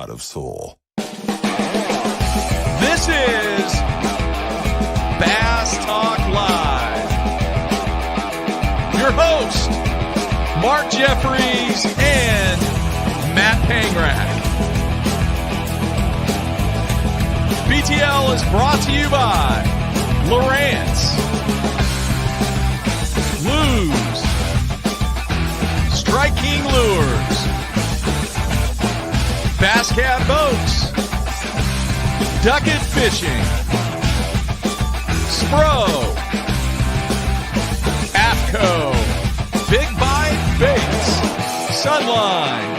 lot of soul. This is Bass Talk Live. Your host, Mark Jeffries and Matt Herron. BTL is brought to you by Lowrance, Lose, Strike King Lures, Bass Cat Boats, Ducket Fishing, Spro, AFCO, Big Bite Baits, Sunline,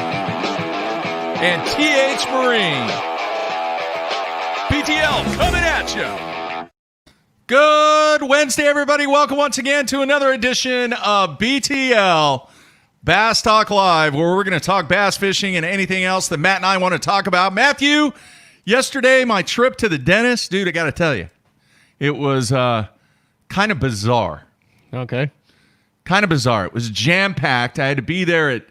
and TH Marine. BTL coming at you. Good Wednesday, everybody. Welcome once again to another edition of BTL Bass Talk Live, where we're going to talk bass fishing and anything else that Matt and I want to talk about. Matthew, yesterday, my trip to the dentist, dude, I got to tell you, it was kind of bizarre. Okay. Kind of bizarre. It was jam-packed. I had to be there at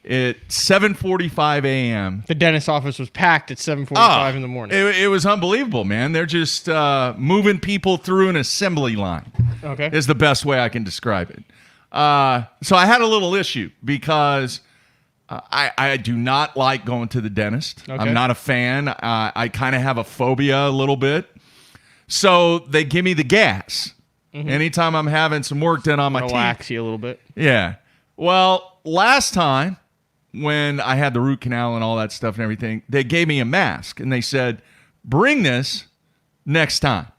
7:45 a.m. The dentist office was packed at 7:45 in the morning. It was unbelievable, man. They're just moving people through an assembly line. Okay. Is the best way I can describe it. So I had a little issue because I do not like going to the dentist. Okay. I'm not a fan. I kind of have a phobia a little bit. So they give me the gas. Mm-hmm. Anytime I'm having some work done on my teeth. Relax you a little bit. Yeah. Well, last time when I had the root canal and all that stuff and everything, they gave me a mask and they said, bring this next time.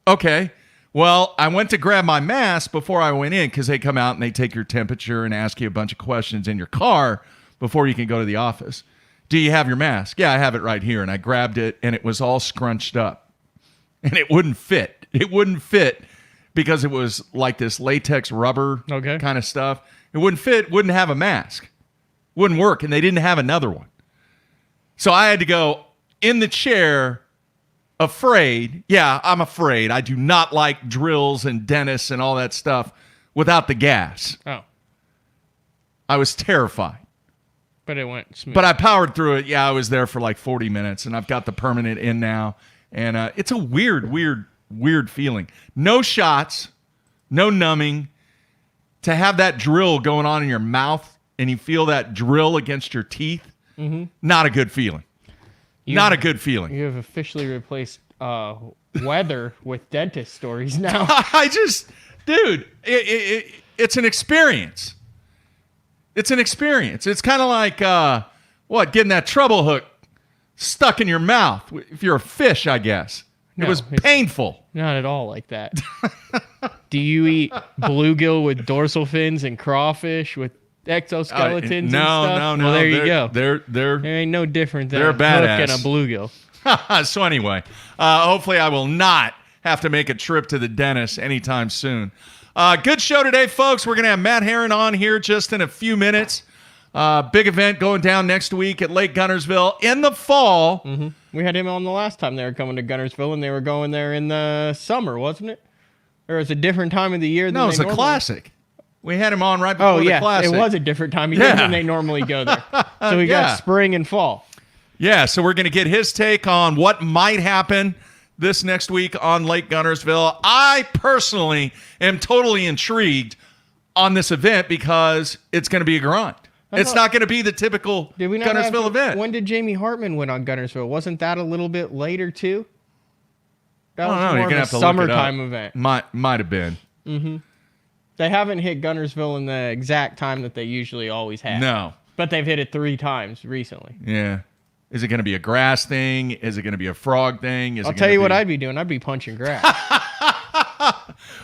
Okay. Well, I went to grab my mask before I went in because they come out and they take your temperature and ask you a bunch of questions in your car before you can go to the office. Do you have your mask? Yeah, I have it right here. And I grabbed it and it was all scrunched up and it wouldn't fit. It wouldn't fit because it was like this latex rubber kind of stuff. It wouldn't fit, wouldn't have a mask. Wouldn't work, and they didn't have another one. So I had to go in the chair afraid. Yeah, I'm afraid. I do not like drills and dentists and all that stuff without the gas. Oh. I was terrified. But it went smooth. But I powered through it. Yeah, I was there for like 40 minutes, and I've got the permanent in now. And it's a weird feeling. No shots, no numbing. To have that drill going on in your mouth and you feel that drill against your teeth, not a good feeling. Not a good feeling. You have officially replaced weather with dentist stories now. Dude, it's an experience. It's an experience. It's kind of like, getting that treble hook stuck in your mouth. If you're a fish, I guess. It was painful. Not at all like that. Do you eat bluegill with dorsal fins and crawfish with exoskeletons and stuff? No. Well, there you go. There ain't no different than they're a badass. hook and a bluegill. So anyway, hopefully I will not have to make a trip to the dentist anytime soon. Good show today, folks. We're going to have Matt Herron on here just in a few minutes. Big event going down next week at Lake Guntersville in the fall. Mm-hmm. We had him on the last time they were coming to Guntersville, and they were going there in the summer, wasn't it? Or was it a different time of the year? No, it was a classic. We had him on right before the classic. It was a different time of year than they normally go there. So we got spring and fall. Yeah, so we're going to get his take on what might happen this next week on Lake Guntersville. I personally am totally intrigued on this event because it's going to be a grind. It's not going to be the typical Guntersville event. When did Jamie Hartman win on Guntersville? Wasn't that a little bit later too? That was more of a summertime event. Might have been. Mm-hmm. They haven't hit Guntersville in the exact time that they usually always have. No. But they've hit it 3 times recently. Yeah. Is it going to be a grass thing? Is it going to be a frog thing? I'll tell you what I'd be doing. I'd be punching grass.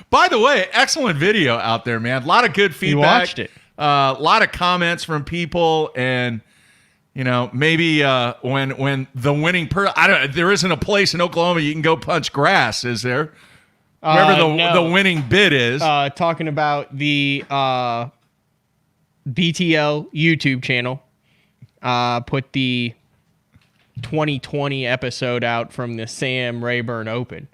By the way, excellent video out there, man. A lot of good feedback. You watched it. A lot of comments from people, and maybe when the winning there isn't a place in Oklahoma you can go punch grass, is there? Wherever the winning bid is. Talking about the BTL YouTube channel, put the 2020 episode out from the Sam Rayburn Open.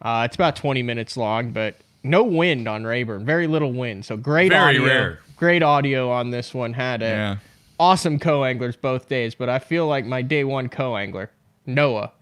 It's about 20 minutes long, but no wind on Rayburn. Very little wind, so great Very audio. rare. Great audio on this one. Had a awesome co-anglers both days, but I feel like my day one co-angler, Noah,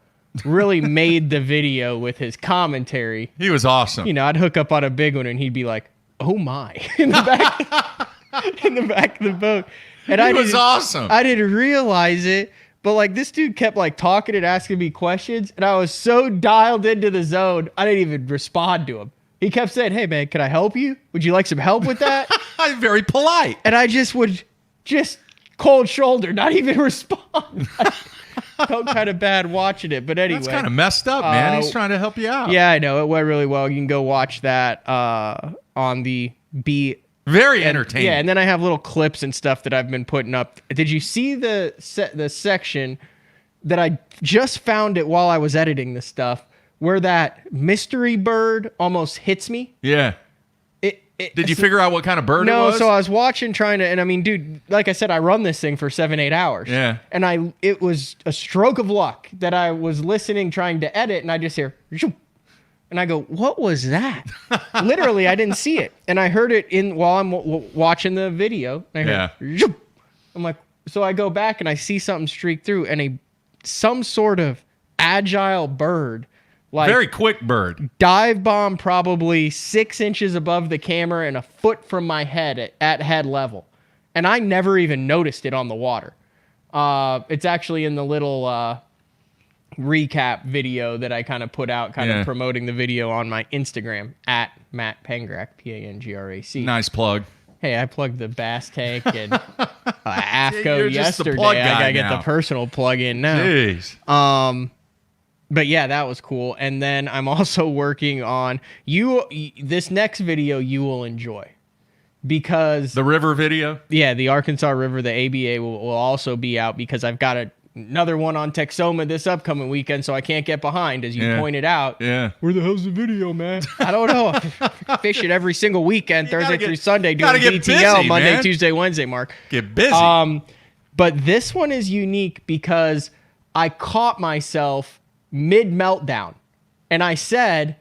really made the video with his commentary. He was awesome. You know, I'd hook up on a big one and he'd be like, "Oh my," in the back, in the back of the boat. And he was awesome. I didn't realize it, but like this dude kept like talking and asking me questions, and I was so dialed into the zone, I didn't even respond to him. He kept saying, "Hey man, can I help you? Would you like some help with that?" I'm very polite. And I would cold shoulder, not even respond. I felt kind of bad watching it, but anyway. That's kind of messed up, man. He's trying to help you out. Yeah, I know. It went really well. You can go watch that on the B. Very entertaining. Yeah, and then I have little clips and stuff that I've been putting up. Did you see the section that I just found it while I was editing this stuff where that mystery bird almost hits me? Yeah. Did you figure out what kind of bird it was? No, so I was watching, and I mean, dude, like I said, I run this thing for 7-8 hours. Yeah. And it was a stroke of luck that I was listening, trying to edit, and I just hear, "Zoom." And I go, "What was that?" Literally, I didn't see it. And I heard it while I'm watching the video. And I heard, "Zoom." I'm like, so I go back and I see something streak through, and some sort of agile bird. Like, very quick bird. Dive bomb probably 6 inches above the camera and a foot from my head at head level. And I never even noticed it on the water. It's actually in the little recap video that I kind of put out, kind of promoting the video on my Instagram, at Matt Pangrac, Pangrac. Nice plug. Hey, I plugged the Bass Tank and AFCO yesterday. I gotta get the personal plug in now. Jeez. But yeah, that was cool. And then I'm also working on this next video you will enjoy, because the river video. Yeah, the Arkansas River, the ABA will also be out, because I've got another one on Texoma this upcoming weekend, so I can't get behind, as you pointed out. Yeah. Where the hell's the video, man? I don't know. I fish it every single weekend, Thursday through Sunday, doing BTL, busy, Monday, man. Tuesday, Wednesday, Mark. Get busy. But this one is unique because I caught myself mid-meltdown. And I said...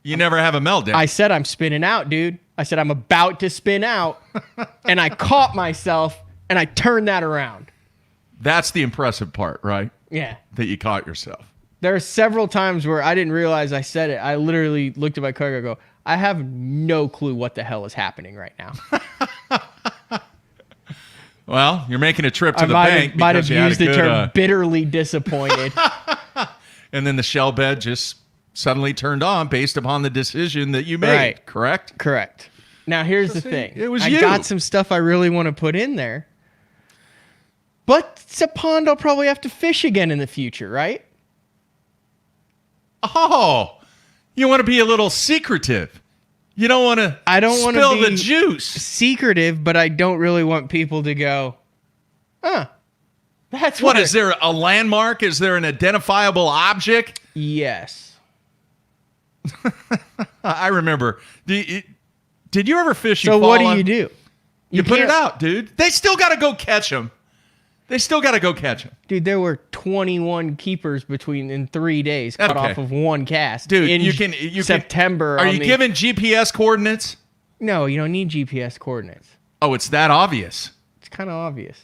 You never have a meltdown. I said, "I'm spinning out, dude." I said, "I'm about to spin out." And I caught myself, and I turned that around. That's the impressive part, right? Yeah. That you caught yourself. There are several times where I didn't realize I said it. I literally looked at my car and go, I have no clue what the hell is happening right now. Well, you're making a trip to the bank. Might have used the term bitterly disappointed. And then the shell bed just suddenly turned on based upon the decision that you made, right. Correct? Correct. Now, here's the thing. It was I got some stuff I really want to put in there. But it's a pond I'll probably have to fish again in the future, right? Oh, you want to be a little secretive. You don't want to spill the juice. Secretive, but I don't really want people to go, that's what is there a landmark? Is there an identifiable object? Yes. I remember. Did you ever fish? So what do? You put it out, dude. They still got to go catch them. Dude, there were 21 keepers in 3 days cut off of one cast. Dude, in September. Are you giving GPS coordinates? No, you don't need GPS coordinates. Oh, it's that obvious. It's kind of obvious.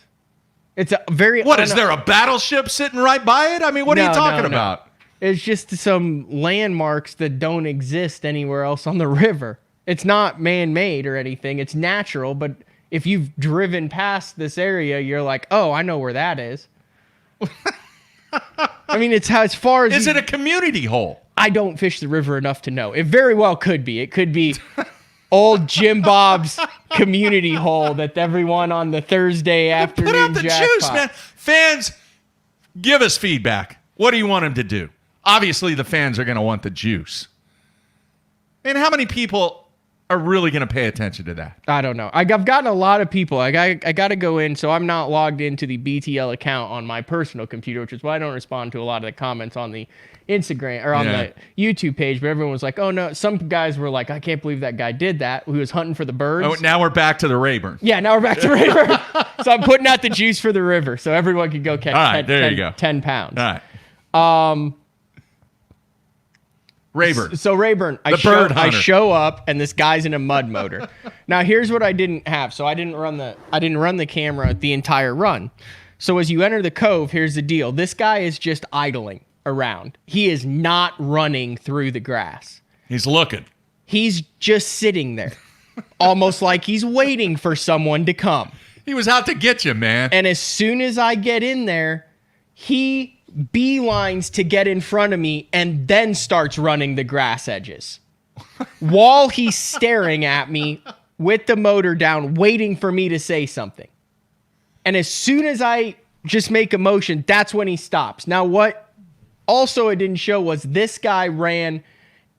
It's a very... What, is there a battleship sitting right by it? I mean, what are you talking about? It's just some landmarks that don't exist anywhere else on the river. It's not man-made or anything. It's natural, but if you've driven past this area, you're like, oh, I know where that is. I mean, it's as far as... Is it a community hole? I don't fish the river enough to know. It very well could be. It could be... old Jim Bob's community hole that everyone on the Thursday afternoon put out the jackpot. Juice, man. Fans, give us feedback. What do you want them to do? Obviously, the fans are going to want the juice. And how many people are really going to pay attention to that? I don't know. I've gotten a lot of people. I got to go in, so I'm not logged into the BTL account on my personal computer, which is why I don't respond to a lot of the comments on the Instagram or on the YouTube page. But everyone was like, oh no. Some guys were like, I can't believe that guy did that. Who was hunting for the birds. Oh, now we're back to the Rayburn. Yeah, now we're back to Rayburn. So I'm putting out the juice for the river so everyone can go catch 10 pounds. All right. Rayburn. So Rayburn, I show up and this guy's in a mud motor. Now here's what I didn't have. So I didn't run the camera the entire run. So as you enter the cove, here's the deal. This guy is just idling around. He is not running through the grass. He's looking. He's just sitting there, almost like he's waiting for someone to come. He was out to get you, man. And as soon as I get in there, he beelines to get in front of me and then starts running the grass edges while he's staring at me with the motor down, waiting for me to say something. And as soon as I just make a motion, that's when he stops. Now, what also it didn't show was this guy ran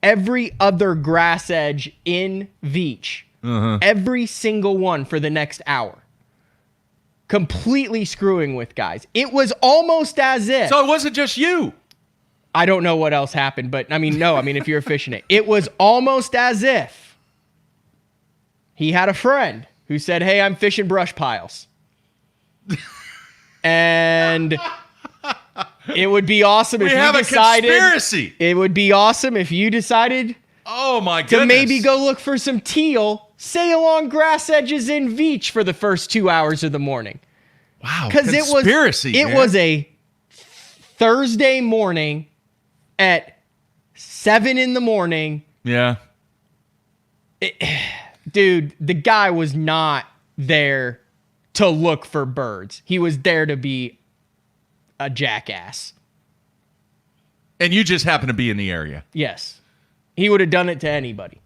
every other grass edge in Veach, every single one for the next hour. Completely screwing with guys. It was almost as if... So it wasn't just you. I don't know what else happened, but if you're fishing it. It was almost as if he had a friend who said, hey, I'm fishing brush piles. And it would be awesome if you decided... We have a conspiracy. It would be awesome if you decided... Oh, my goodness. To maybe go look for some teal, sail along grass edges in Veach for the first 2 hours of the morning. Wow, Because it was a Thursday morning at 7 in the morning. Yeah. Dude, the guy was not there to look for birds. He was there to be a jackass. And you just happened to be in the area. Yes. He would have done it to anybody.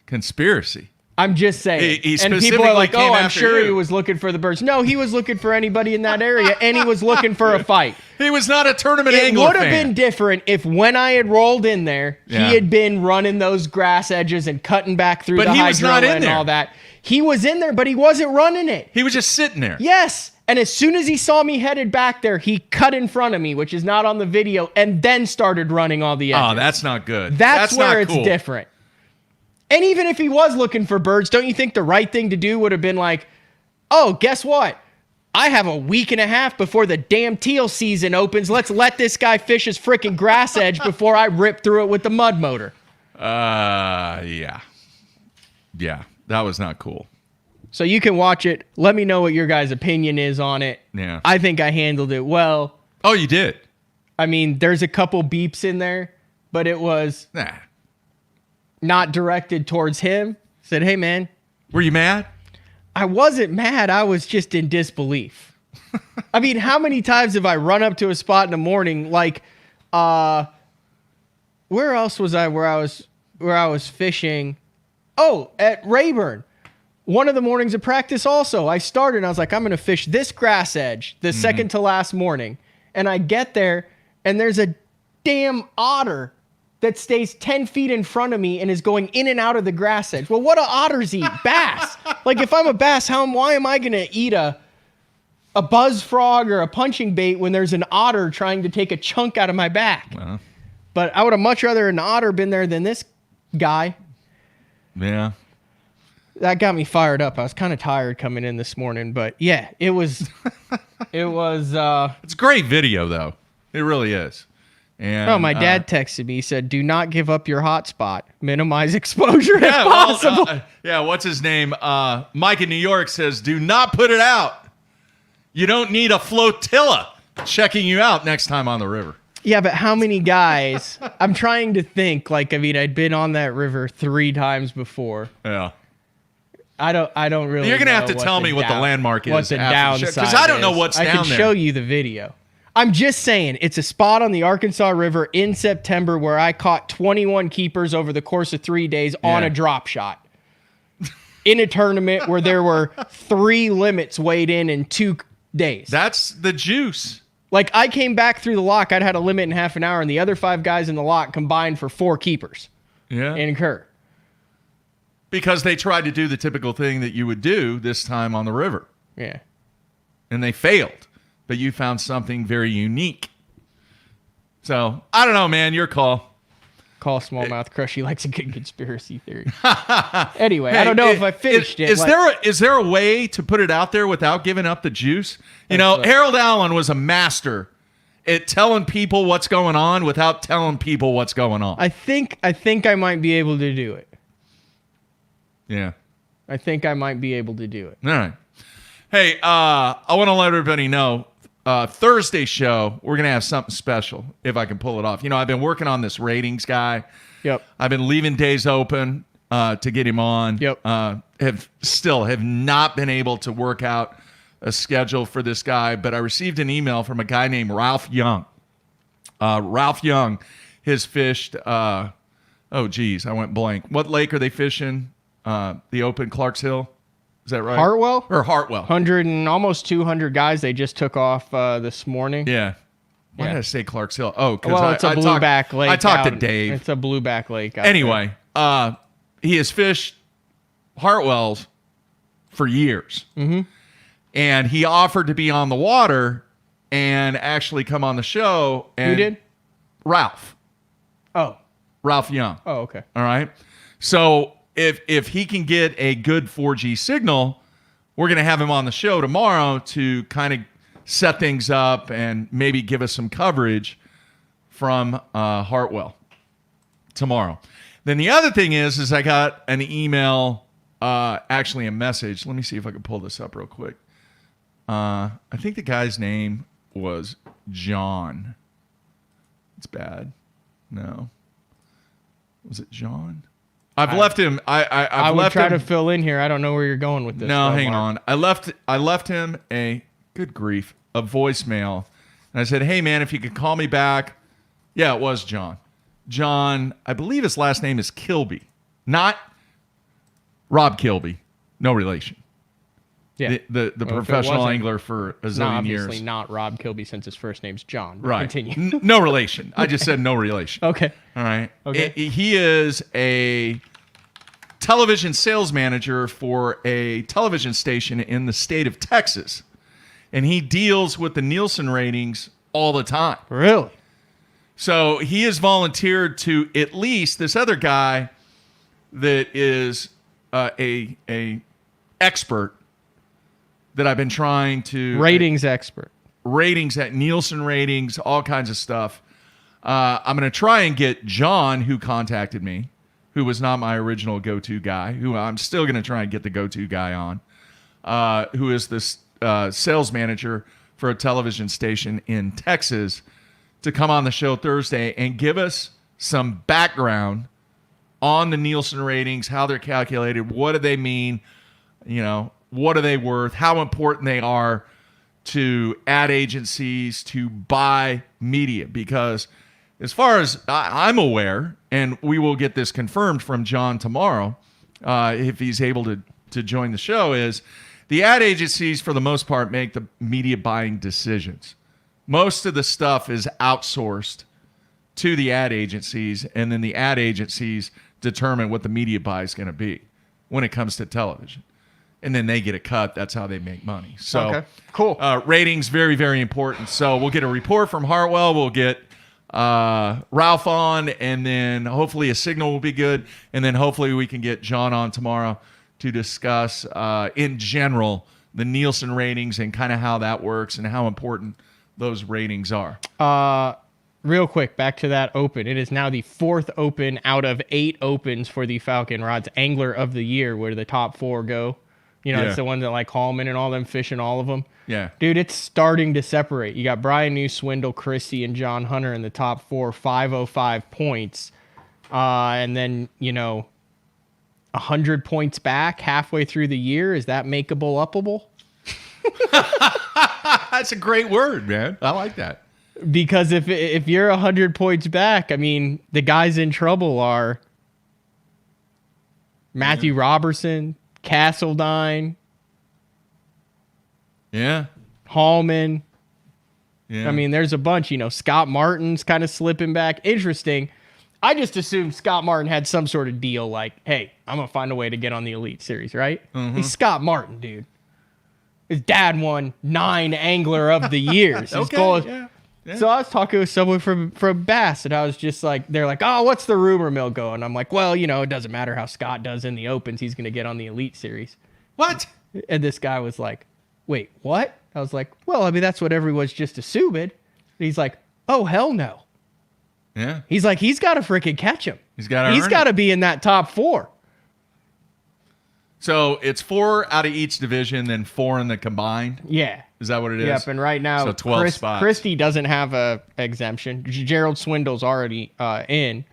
Conspiracy. I'm just saying. He and people are like, oh, I'm sure you. he was looking for the birds. No, he was looking for anybody in that area, and he was looking for a fight. He was not a tournament angler It would have been different if when I had rolled in there, he had been running those grass edges and cutting back through the hydrilla and all that. He was in there, but he wasn't running it. He was just sitting there. Yes. And as soon as he saw me headed back there, he cut in front of me, which is not on the video, and then started running all the edges. Oh, that's not good. That's where it's different. And even if he was looking for birds, don't you think the right thing to do would have been like, oh, guess what? I have a week and a half before the damn teal season opens. Let's let this guy fish his freaking grass edge before I rip through it with the mud motor. Yeah. Yeah, that was not cool. So you can watch it. Let me know what your guys' opinion is on it. Yeah. I think I handled it well. Oh, you did? I mean, there's a couple beeps in there, but it was not directed towards him. Said, hey, man. Were you mad? I wasn't mad. I was just in disbelief. I mean, how many times have I run up to a spot in the morning like, where else was I where I was fishing? Oh, at Rayburn. One of the mornings of practice also, I started and I was like, I'm going to fish this grass edge the second to last morning. And I get there and there's a damn otter that stays 10 feet in front of me and is going in and out of the grass edge. Well, what do otters eat? Bass. Like if I'm a bass, why am I going to eat a buzz frog or a punching bait when there's an otter trying to take a chunk out of my back? Well. But I would have much rather an otter been there than this guy. Yeah. That got me fired up. I was kind of tired coming in this morning, but yeah, it was. It's a great video, though. It really is. And my dad texted me. He said, "Do not give up your hotspot. Minimize exposure if possible." What's his name? Mike in New York says, "Do not put it out. You don't need a flotilla checking you out next time on the river." Yeah, but how many guys? I'm trying to think. I'd been on that river 3 times before. Yeah. I don't really. You're gonna have to tell me what the landmark is. What the downside is. Because I don't know what's down there. I can show you the video. I'm just saying, it's a spot on the Arkansas River in September where I caught 21 keepers over the course of 3 days on a drop shot. In a tournament where there were 3 limits weighed in 2 days. That's the juice. Like, I came back through the lock. I'd had a limit in half an hour, and the other 5 guys in the lock combined for 4 keepers. Yeah. In Kerr. Because they tried to do the typical thing that you would do this time on the river. Yeah. And they failed. But you found something very unique. So, I don't know, man. Your call. Call Smallmouth Crush. He likes a good conspiracy theory. Anyway, I don't know if I finished it. Is there a way to put it out there without giving up the juice? You know, Harold Allen was a master at telling people what's going on without telling people what's going on. I think I might be able to do it. Yeah. I think I might be able to do it. All right. Hey, I want to let everybody know, Thursday show, we're going to have something special, if I can pull it off. I've been working on this ratings guy. Yep. I've been leaving days open to get him on. Yep. Have not been able to work out a schedule for this guy, but I received an email from a guy named Ralph Young. Ralph Young has fished, I went blank. What lake are they fishing? The Open Clarks Hill? Is that right? Hartwell? Or Hartwell. 100 and almost 200 guys they just took off this morning. Yeah. Why did I say Clarks Hill? Oh, because well, it's a blueback lake. I talked to Dave. It's a blueback lake. Anyway, he has fished Hartwells for years. Mm-hmm. And he offered to be on the water and actually come on the show. And who did? Ralph. Oh. Ralph Young. Oh, okay. All right. So if he can get a good 4G signal, we're going to have him on the show tomorrow to kind of set things up and maybe give us some coverage from Hartwell tomorrow. Then the other thing is I got an email, actually a message. Let me see if I can pull this up real quick. I think the guy's name was John. It's bad. No. Was it John? I've left him. I would left try him, to fill in here. I don't know where you're going with this. No, though, hang Mark. on. I left him a good grief, a voicemail. And I said, "Hey man, if you could call me back." Yeah, it was John. John, I believe his last name is Kilby. Not Rob Kilby. No relation. Yeah. The professional angler for a zillion years. Obviously not Rob Kilby since his first name's John. But Right. Continue. No relation. I just said no relation. Okay. All right. Okay. He is a television sales manager for a television station in the state of Texas. And he deals with the Nielsen ratings all the time. Really? So he has volunteered to at least this other guy that is a expert that I've been trying to Ratings expert. ratings at Nielsen ratings, all kinds of stuff. I'm going to try and get John, who contacted me, who was not my original go-to guy, who I'm still going to try and get the go-to guy on, who is this sales manager for a television station in Texas, to come on the show Thursday and give us some background on the Nielsen ratings, how they're calculated, what do they mean, what are they worth, how important they are to ad agencies to buy media. Because as far as I'm aware, and we will get this confirmed from John tomorrow, if he's able to join the show, is the ad agencies, for the most part, make the media buying decisions. Most of the stuff is outsourced to the ad agencies, and then the ad agencies determine what the media buy is going to be when it comes to television. And then they get a cut. That's how they make money. So, Okay. Cool. Ratings, very, very important. So we'll get a report from Hartwell. We'll get Ralph on, and then hopefully a signal will be good. And then hopefully we can get John on tomorrow to discuss, in general, the Nielsen ratings and kind of how that works and how important those ratings are. Real quick, back to that Open. It is now the 4th Open out of 8 Opens for the Falcon Rods Angler of the Year, where the top 4 go. It's the one that like Hallman and all them fishing all of them. Yeah. Dude, it's starting to separate. You got Brian New, Swindle, Christie, and John Hunter in the top 4, 505 points. And then, 100 points back halfway through the year. Is that makeable upable? That's a great word, man. I like that. Because if you're 100 points back, I mean, the guys in trouble are Matthew Robertson, Castledine, Hallman. Yeah. I mean, there's a bunch. Scott Martin's kind of slipping back. Interesting. I just assumed Scott Martin had some sort of deal like, hey, I'm going to find a way to get on the Elite Series, right? Mm-hmm. He's Scott Martin, dude. His dad won 9 Angler of the Years. His goal is, Yeah. So I was talking with someone from Bass, and I was just like, they're like, oh, what's the rumor mill going? I'm like, well, it doesn't matter how Scott does in the Opens. He's going to get on the Elite Series. What? And this guy was like, wait, what? I was like, well, I mean, that's what everyone's just assuming. He's like, oh, hell no. Yeah. He's like, he's got to freaking catch him. He's got to be in that top 4. So it's 4 out of each division, then 4 in the combined. Yeah. Is that what it is? Yep. And right now, so 12 spots. Christie doesn't have a exemption. Gerald Swindle's already in.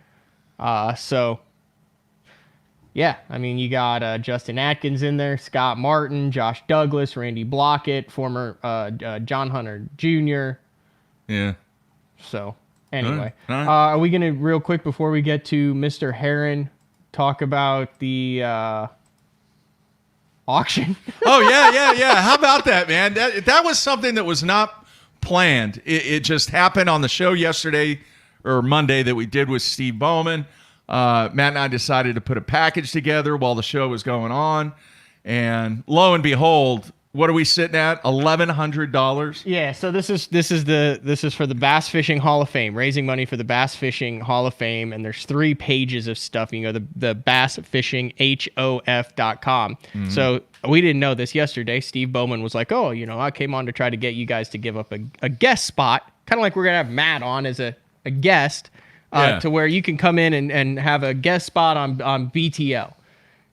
So, yeah. I mean, you got Justin Atkins in there, Scott Martin, Josh Douglas, Randy Blockett, former John Hunter Jr. Yeah. So, anyway. All right. Are we going to, real quick, before we get to Mr. Herron, talk about the auction? Oh, yeah. How about that, man? That was something that was not planned. It just happened on the show yesterday or Monday that we did with Steve Bowman. Matt and I decided to put a package together while the show was going on. And lo and behold, what are we sitting at? $1,100. Yeah, so this is for the Bass Fishing Hall of Fame, raising money for the Bass Fishing Hall of Fame, and there's 3 pages of stuff. You can go to the bassfishinghof.com. Mm-hmm. So we didn't know this yesterday. Steve Bowman was like, "Oh, I came on to try to get you guys to give up a guest spot, kind of like we're gonna have Matt on as a guest, to where you can come in and have a guest spot on BTL."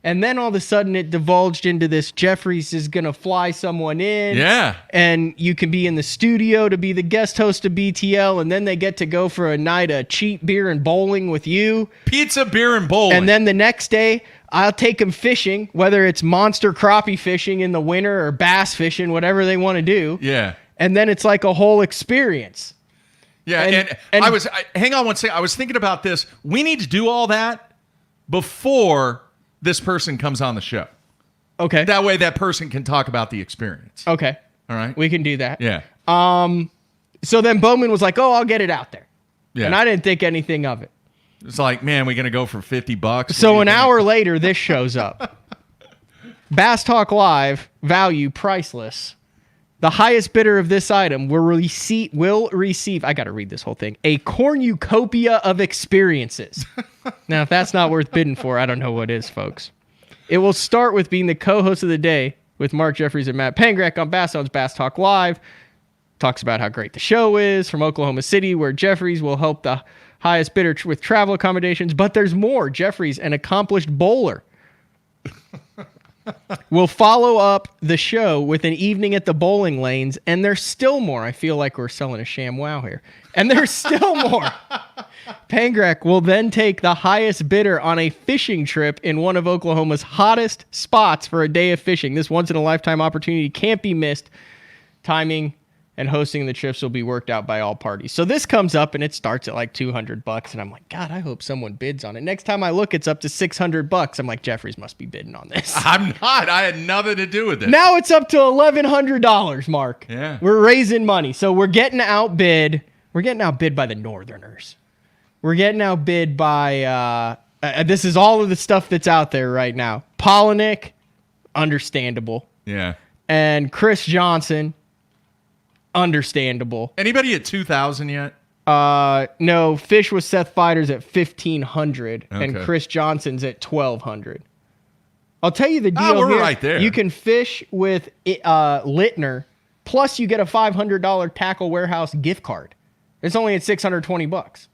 And then all of a sudden it divulged into this Jeffries is going to fly someone in. Yeah. And you can be in the studio to be the guest host of BTL. And then they get to go for a night of cheap beer and bowling with you. Pizza, beer, and bowling. And then the next day I'll take them fishing, whether it's monster crappie fishing in the winter or bass fishing, whatever they want to do. Yeah. And then it's like a whole experience. Yeah. And hang on one second. I was thinking about this. We need to do all that before this person comes on the show. Okay. That way that person can talk about the experience. Okay. All right. We can do that. Yeah. So then Bowman was like, "Oh, I'll get it out there." Yeah. And I didn't think anything of it. It's like, man, we're going to go for $50. So an hour later, this shows up. Bass Talk Live, value priceless. The highest bidder of this item will receive, I got to read this whole thing, a cornucopia of experiences. Now, if that's not worth bidding for, I don't know what is, folks. It will start with being the co-host of the day with Mark Jeffries and Matt Pangrack on Bass Zone's Bass Talk Live. Talks about how great the show is from Oklahoma City, where Jeffries will help the highest bidder with travel accommodations. But there's more. Jeffries, an accomplished bowler, will follow up the show with an evening at the bowling lanes, and there's still more. I feel like we're selling a sham wow here. And there's still more. Pangrack will then take the highest bidder on a fishing trip in one of Oklahoma's hottest spots for a day of fishing. This once-in-a-lifetime opportunity can't be missed. Timing and hosting the trips will be worked out by all parties. So this comes up and it starts at like $200, and I'm like, God, I hope someone bids on it. Next time I look, it's up to $600. I'm like, Jeffries must be bidding on this. I'm not. I had nothing to do with it. Now it's up to $1,100, Mark. Yeah. We're raising money. So we're getting outbid. We're getting outbid by the Northerners. We're getting outbid by, this is all of the stuff that's out there right now. Polinick, understandable. Yeah. And Chris Johnson, understandable. Anybody at 2,000 yet? No, Fish with Seth Fighters at 1,500, and Okay. Chris Johnson's at 1,200. I'll tell you the deal. Oh, we're here. right there. You can fish with Littner, plus you get a $500 Tackle Warehouse gift card. It's only at $620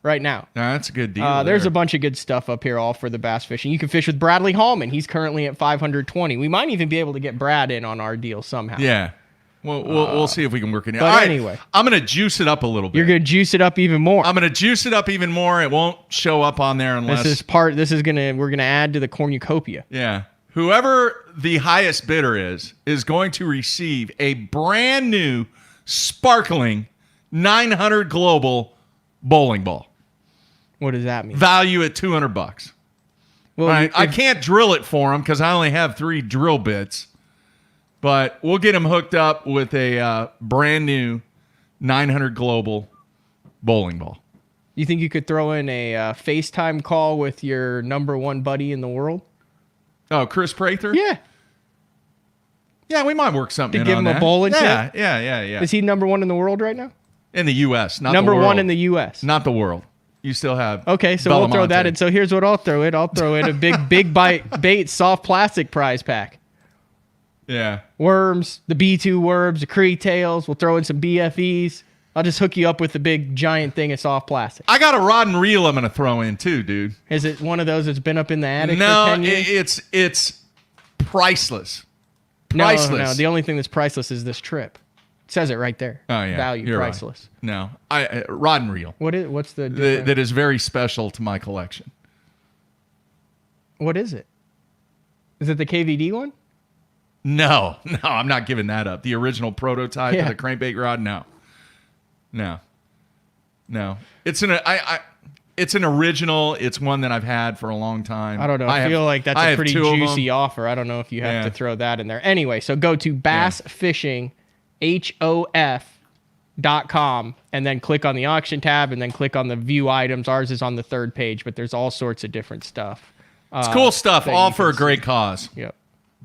right now. No, that's a good deal. There's a bunch of good stuff up here, all for the bass fishing. You can fish with Bradley Hallman. He's currently at $520. We might even be able to get Brad in on our deal somehow. Yeah. Well, we'll see if we can work it out. But All right, anyway. I'm going to juice it up a little bit. You're going to juice it up even more. I'm going to juice it up even more. It won't show up on there unless... we're going to add to the cornucopia. Yeah. Whoever the highest bidder is going to receive a brand new, sparkling 900 Global bowling ball. What does that mean? Value at $200. Well, All right, I can't drill it for them because I only have 3 drill bits. But we'll get them hooked up with a brand new 900 Global bowling ball. You think you could throw in a FaceTime call with your number one buddy in the world? Oh, Chris Prather? Yeah. Yeah, we might work something To in give on him a that. bowling Yeah, tip? yeah. Is he number one in the world right now? In the U.S., not Number the world. one in the U.S. Not the world. You still have Okay, so we'll throw that Belamonte. in. So here's what I'll throw in. I'll throw in a big bait soft plastic prize pack. Yeah. Worms, the B2 worms, the Cree tails. We'll throw in some BFEs. I'll just hook you up with the big giant thing of soft plastic. I got a rod and reel I'm going to throw in too, dude. Is it one of those that's been up in the attic for No, 10 years? it's priceless. No, Priceless. the only thing that's priceless is this trip. It says it right there. Oh, yeah. Value, You're priceless. Right. No, rod and reel. What's the difference? That is very special to my collection. What is it? Is it the KVD one? No, I'm not giving that up. The original prototype Yeah. of the crankbait rod, no. It's an original. It's one that I've had for a long time. I don't know. I feel like that's a pretty juicy offer. I don't know if you have Yeah. to throw that in there. Anyway, so go to bassfishinghof.com and then click on the auction tab and then click on the view items. Ours is on the third page, but there's all sorts of different stuff. It's cool stuff, that all you for a can great see. cause. Yep.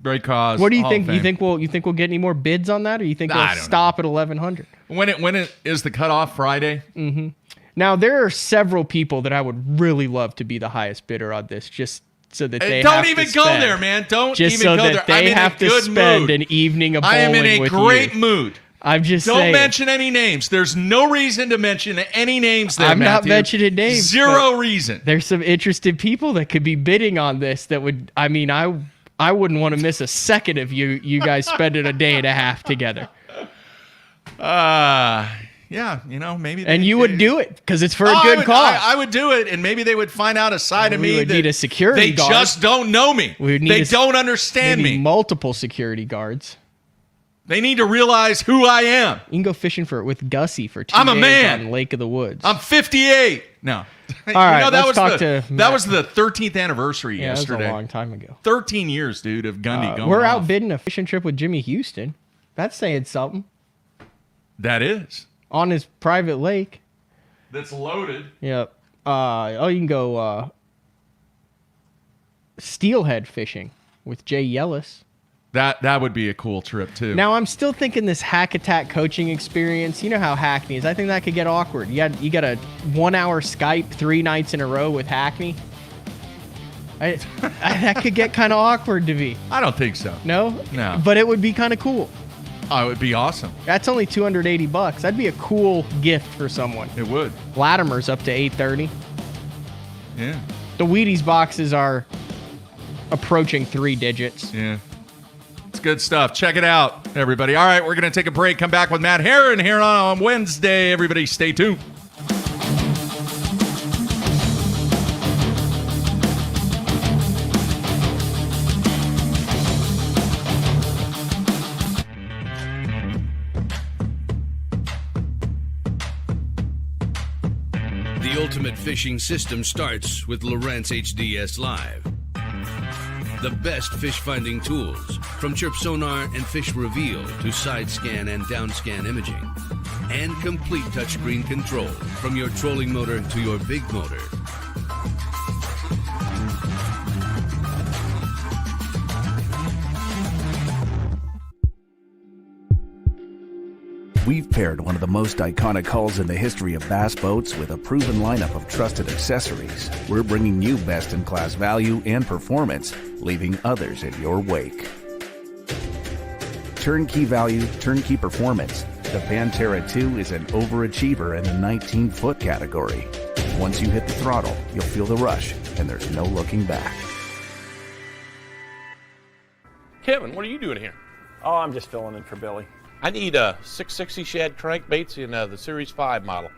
Great cause. What do you Hall think? of You Fame. think we'll get any more bids on that, or you think I we'll don't stop at 1,100? When it is the cutoff Friday? Now there are several people that I would really love to be the highest bidder on this, just so that they Don't have even to go spend. there, man. Don't Just even so go that there. I'm they in have a to good spend mood. an evening of I am bowling in a with great you. mood. I'm just Don't saying. mention any names. There's no reason to mention any names there, I'm not Matthew. mentioning names, Zero reason. There's some interested people that could be bidding on this that would. I mean, I wouldn't want to miss a second of you guys spending a day and a half together. Yeah, maybe. And you would do it because it's for a I good would, cause. I would do it, and maybe they would find out a side of We me would that need a security they guard. just don't know me. We would need They a- don't understand Maybe me. multiple security guards. They need to realize who I am. You can go fishing with Gussie for 2 I'm a days man. on Lake of the Woods. I'm 58. No. All right, that let's talk to that Matt. was the 13th anniversary yeah, that yesterday. was a long time ago. 13 years, dude, of Gundy going We're off. outbidding a fishing trip with Jimmy Houston. That's saying something. That is. On his private lake. That's loaded. Yep. You can go steelhead fishing with Jay Yellis. That would be a cool trip too. Now I'm still thinking this hack attack coaching experience. You know how Hackney is. I think that could get awkward. You got a 1 hour Skype 3 nights in a row with Hackney. That could get kind of awkward to me. I don't think so. No? No. But it would be kind of cool. Oh, it would be awesome. That's only $280. That'd be a cool gift for someone. It would. Latimer's up to $830. Yeah. The Wheaties boxes are approaching 3 digits. Yeah. It's good stuff. Check it out, everybody. All right, we're going to take a break. Come back with Matt Herron here on Wednesday. Everybody stay tuned. The ultimate fishing system starts with Lowrance HDS Live. The best fish finding tools, from chirp sonar and fish reveal to side scan and down scan imaging, and complete touchscreen control from your trolling motor to your big motor. We've paired one of the most iconic hulls in the history of bass boats with a proven lineup of trusted accessories. We're bringing you best-in-class value and performance, leaving others in your wake. Turnkey value, turnkey performance. The Pantera 2 is an overachiever in the 19-foot category. Once you hit the throttle, you'll feel the rush, and there's no looking back. Kevin, what are you doing here? Oh, I'm just filling in for Billy. I need a 660 shad crankbaits in the Series 5 model.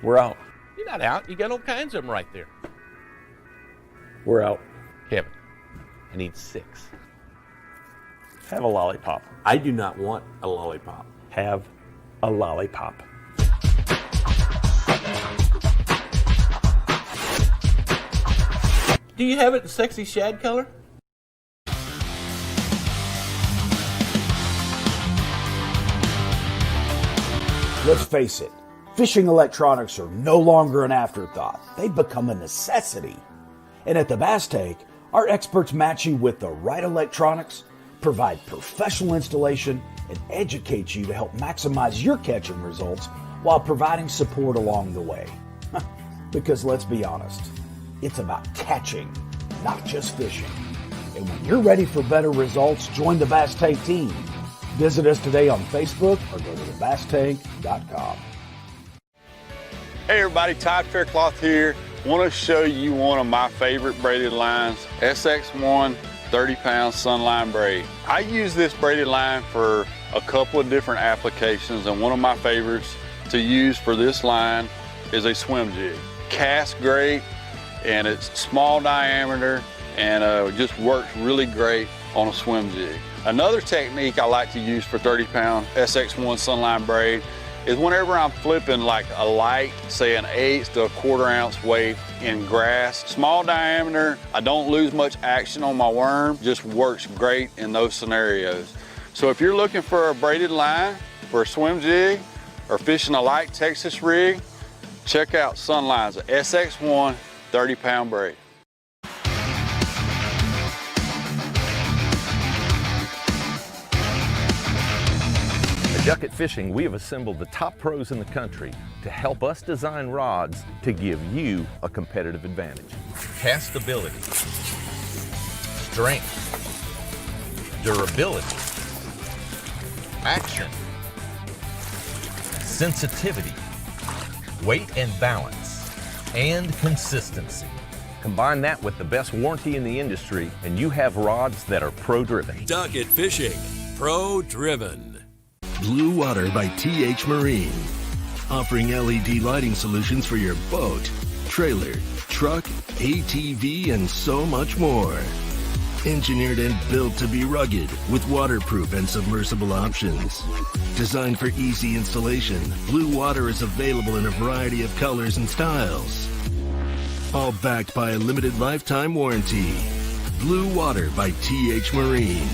We're out. You're not out. You got all kinds of them right there. We're out. Kevin, I need 6. Have a lollipop. I do not want a lollipop. Have a lollipop. Do you have it in sexy shad color? Let's face it, fishing electronics are no longer an afterthought. They've become a necessity. And at the Bass Tank, our experts match you with the right electronics, provide professional installation, and educate you to help maximize your catching results while providing support along the way. Because let's be honest, it's about catching, not just fishing. And when you're ready for better results, join the Bass Tank team. Visit us today on Facebook or go to thebasstank.com. Hey everybody, Top Fair Cloth here. Want to show you one of my favorite braided lines, SX1 30-pound Sunline braid. I use this braided line for a couple of different applications, and one of my favorites to use for this line is a swim jig. Casts great, and it's small diameter, and just works really great on a swim jig. Another technique I like to use for 30-pound SX1 Sunline braid is whenever I'm flipping like a light, say an 1/8 to a 1/4 ounce weight in grass, small diameter, I don't lose much action on my worm, just works great in those scenarios. So if you're looking for a braided line for a swim jig or fishing a light Texas rig, check out Sunline's SX1 30-pound braid. Ducket Fishing, we have assembled the top pros in the country to help us design rods to give you a competitive advantage. Castability, strength, durability, action, sensitivity, weight and balance, and consistency. Combine that with the best warranty in the industry, and you have rods that are pro-driven. Ducket Fishing, pro-driven. Blue Water by TH Marine, offering LED lighting solutions for your boat, trailer, truck, ATV, and so much more. Engineered and built to be rugged with waterproof and submersible options. Designed for easy installation, Blue Water is available in a variety of colors and styles. All backed by a limited lifetime warranty. Blue Water by TH Marine.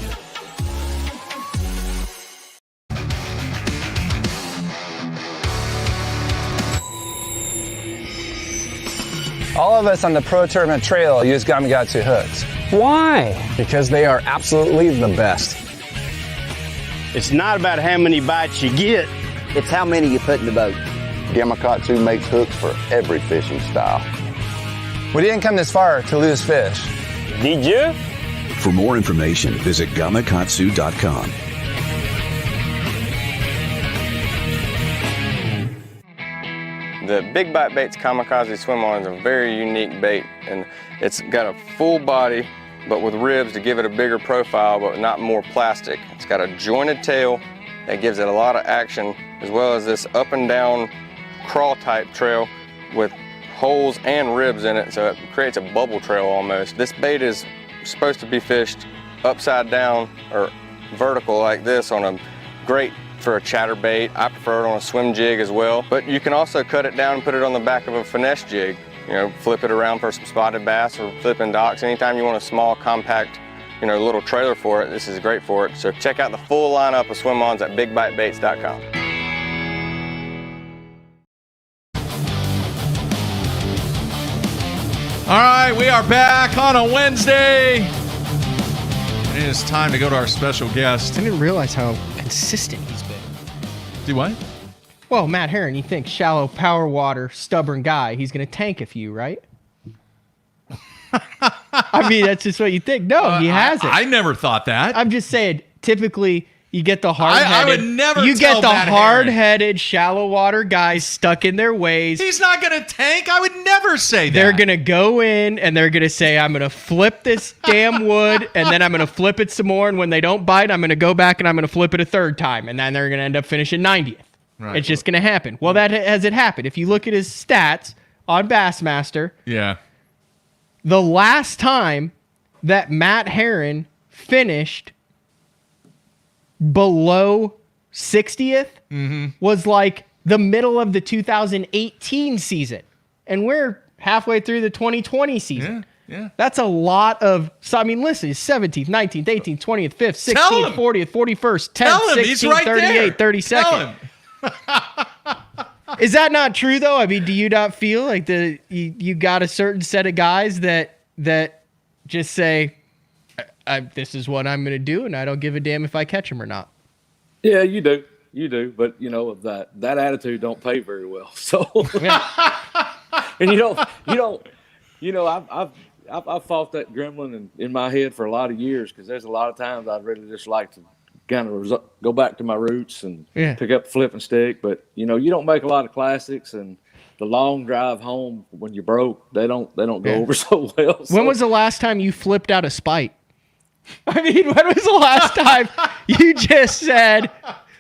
All of us on the Pro Tournament Trail use Gamakatsu hooks. Why? Because they are absolutely the best. It's not about how many bites you get, it's how many you put in the boat. Gamakatsu makes hooks for every fishing style. We didn't come this far to lose fish. Did you? For more information, visit gamakatsu.com. The Big Bite Baits Kamikaze Swim On is a very unique bait, and it's got a full body but with ribs to give it a bigger profile but not more plastic. It's got a jointed tail that gives it a lot of action, as well as this up and down crawl type trail with holes and ribs in it, so it creates a bubble trail almost. This bait is supposed to be fished upside down or vertical like this on a great for a chatterbait. I prefer it on a swim jig as well, but you can also cut it down and put it on the back of a finesse jig. You know, flip it around for some spotted bass or flipping docks. Anytime you want a small, compact, little trailer for it, this is great for it. So check out the full lineup of swim-ons at bigbitebaits.com. All right, we are back on a Wednesday. And it is time to go to our special guest. I didn't realize how consistent he's been. Do what? Well, Matt Herron, you think shallow power water, stubborn guy, he's going to tank a few, right? I mean, that's just what you think. No, he hasn't. I never thought that. I'm just saying, typically, you get the hard-headed. I would never You tell get the Matt hard-headed, shallow water guys stuck in their ways. He's not going to tank. I would never say that. They're going to go in and they're going to say, I'm going to flip this damn wood, and then I'm going to flip it some more, and when they don't bite, I'm going to go back and I'm going to flip it a third time, and then they're going to end up finishing 90th. Right. It's just going to happen. Well, that has it happened. If you look at his stats on Bassmaster, yeah, the last time that Matt Herron finished below 60th was like the middle of the 2018 season. And we're halfway through the 2020 season. Yeah. That's a lot of... So, I mean, listen, 17th, 19th, 18th, 20th, 5th, 16th, 40th, 41st, 10th, 16th, 38th, 32nd. Is that not true, though? I mean, do you not feel like you got a certain set of guys that just say, this is what I'm going to do, and I don't give a damn if I catch him or not? Yeah, you do. You do. But, that attitude don't pay very well. So, and I've fought that gremlin in my head for a lot of years, because there's a lot of times I'd really just like to kind of go back to my roots and pick up the flipping stick. But, you don't make a lot of classics, and the long drive home when you're broke, they don't go over so well. When was the last time you flipped out of spite? I mean, when was the last time you just said,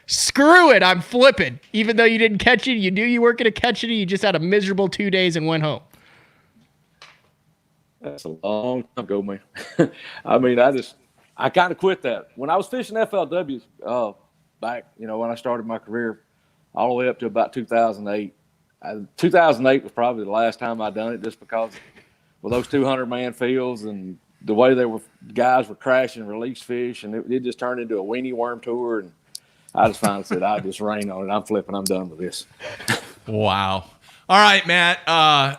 screw it, I'm flipping, even though you didn't catch it, you knew you weren't going to catch it, you just had a miserable 2 days and went home? That's a long time ago, man. I mean, I kind of quit that. When I was fishing FLWs back, when I started my career, all the way up to about 2008. 2008 was probably the last time I done it, just because with those 200-man fields and the way guys were crashing release fish, and it just turned into a weenie worm tour. And I just finally said, I just rain on it. I'm flipping. I'm done with this. Wow. All right, Matt.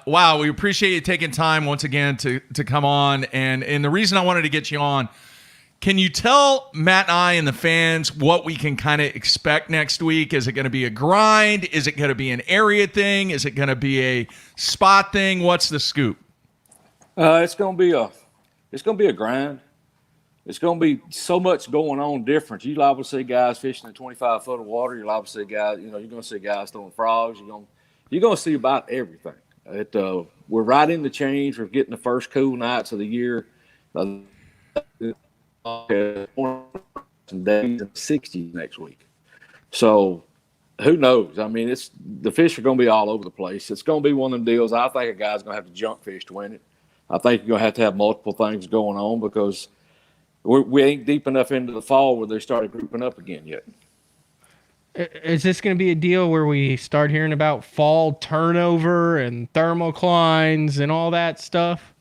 Wow, we appreciate you taking time once again to come on. And the reason I wanted to get you on, can you tell Matt and I and the fans what we can kind of expect next week? Is it going to be a grind? Is it going to be an area thing? Is it going to be a spot thing? What's the scoop? It's going to be a grind. It's going to be so much going on different. You're liable to see guys fishing in 25 foot of water. You're liable to see guys, you're going to see guys throwing frogs. You're going to see about everything. We're right in the change. We're getting the first cool nights of the year. Days and 60s next week. So who knows? I mean, the fish are going to be all over the place. It's going to be one of them deals. I think a guy's going to have to junk fish to win it. I think you're going to have multiple things going on, because we ain't deep enough into the fall where they started grouping up again yet. Is this going to be a deal where we start hearing about fall turnover and thermoclines and all that stuff?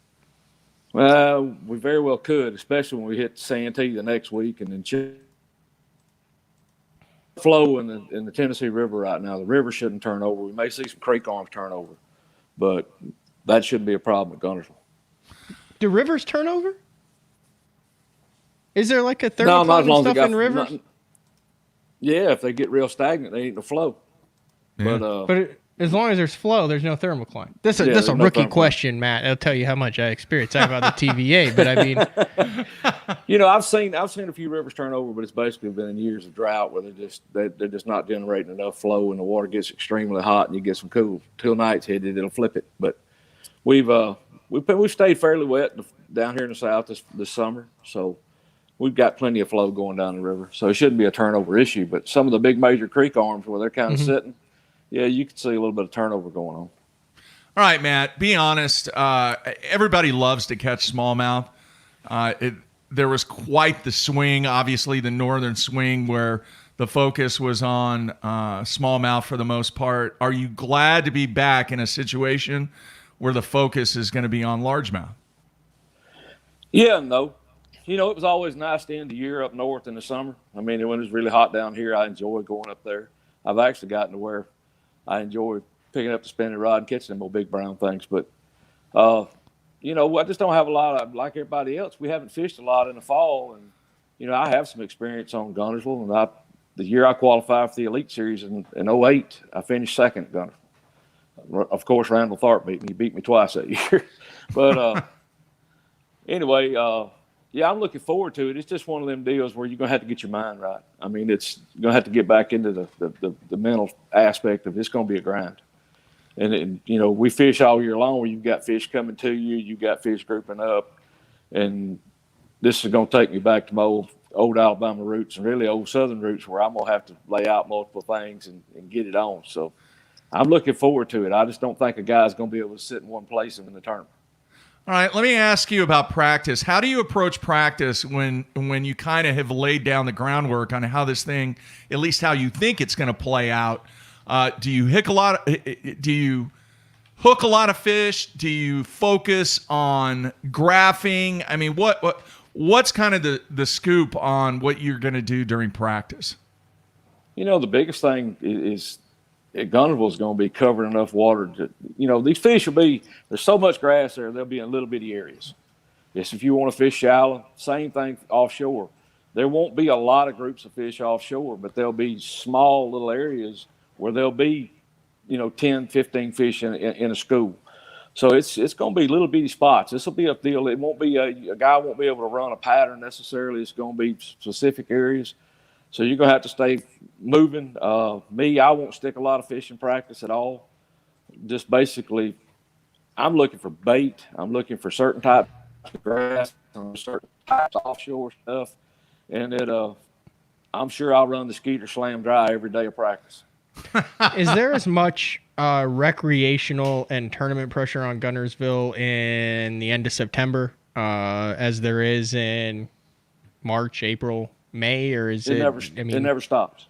Well, we very well could, especially when we hit Santee the next week, and then flow in the Tennessee River right now. The river shouldn't turn over. We may see some creek arms turn over, but that shouldn't be a problem at Guntersville. Do rivers turn over? Is there like a thermocline and stuff in rivers? Yeah, if they get real stagnant, they ain't no flow. Yeah. But as long as there's flow, there's no thermocline. This is a rookie question, Matt. I'll tell you how much I experienced. I about the TVA, but I mean, I've seen a few rivers turn over, but it's basically been in years of drought where they're just not generating enough flow, and the water gets extremely hot, and you get some cool nights hit it'll flip it. But we've stayed fairly wet down here in the south this summer, so we've got plenty of flow going down the river, so it shouldn't be a turnover issue. But some of the big major creek arms where they're kind of sitting, yeah, you can see a little bit of turnover going on. All right, Matt, be honest. Everybody loves to catch smallmouth. There was quite the swing, obviously the northern swing, where the focus was on smallmouth for the most part. Are you glad to be back in a situation where the focus is going to be on largemouth? Yeah, no. It was always nice to end the year up north in the summer. I mean, when it was really hot down here, I enjoyed going up there. I've actually gotten to where I enjoy picking up the spinning rod and catching them old big brown things. But, I just don't have a lot of, like everybody else, we haven't fished a lot in the fall. And, I have some experience on Guntersville. And the year I qualified for the Elite Series in 2008, I finished second at Guntersville. Of course, Randall Tharp beat me. He beat me twice that year. But anyway, yeah, I'm looking forward to it. It's just one of them deals where you're going to have to get your mind right. I mean, you're going to have to get back into the mental aspect of it's going to be a grind. And we fish all year long where you've got fish coming to you, you've got fish grouping up. And this is going to take me back to my old Alabama roots and really old Southern roots where I'm going to have to lay out multiple things and get it on. So I'm looking forward to it. I just don't think a guy's going to be able to sit in one place in the tournament. All right, let me ask you about practice. How do you approach practice when you kind of have laid down the groundwork on how this thing, at least how you think it's going to play out? Do you hook a lot of fish? Do you focus on graphing? I mean, what's kind of the scoop on what you're going to do during practice? The biggest thing is Guntersville is going to be covering enough water to, these fish there's so much grass there, they'll be in little bitty areas. Yes, if you want to fish shallow, same thing offshore. There won't be a lot of groups of fish offshore, but there'll be small little areas where there'll be, 10, 15 fish in a school. So it's going to be little bitty spots. This will be a deal. It won't be a guy won't be able to run a pattern necessarily. It's going to be specific areas. So you're going to have to stay moving. I won't stick a lot of fish in practice at all. just basically, I'm looking for bait. I'm looking for certain types of grass, certain types of offshore stuff, and I'm sure I'll run the Skeeter Slam dry every day of practice. Is there as much recreational and tournament pressure on Guntersville in the end of September as there is in March, April, May, or is it? It never stops.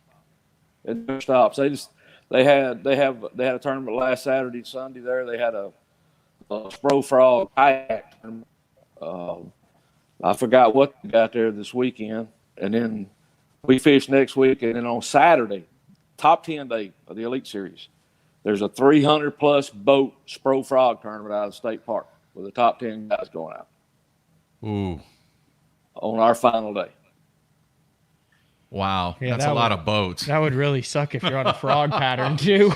It never stops. They had a tournament last Saturday and Sunday there. They had a Spro Frog kayak tournament. I forgot what they got there this weekend, and then we fish next week, and then on Saturday, top 10 day of the Elite Series, there's a 300-plus boat Spro Frog tournament out of the state park with the top 10 guys going out. Ooh. On our final day. Wow. Yeah, that's a lot of boats. That would really suck if you're on a frog pattern, too.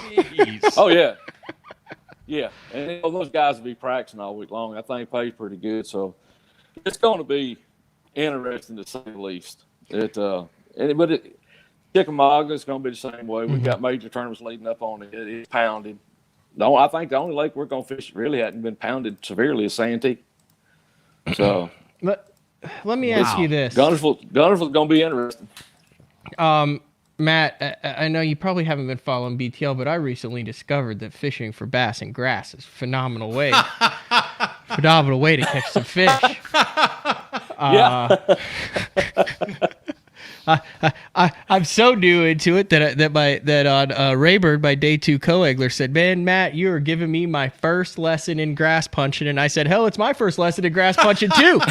Oh, yeah. Yeah. And those guys will be practicing all week long. I think pays pretty good. So it's going to be interesting to say the least. Chickamauga is going to be the same way. We've got major tournaments leading up on it. It's pounded. I think the only lake we're going to fish that really hadn't been pounded severely is Santee. So let me ask you this. Guntersville's going to be interesting. Matt, I know you probably haven't been following BTL, but I recently discovered that fishing for bass and grass is a phenomenal way to catch some fish. I'm so new into it that on Rayburn, my day 2 co-angler said, "Man, Matt, you are giving me my first lesson in grass punching," and I said, "Hell, it's my first lesson in grass punching too."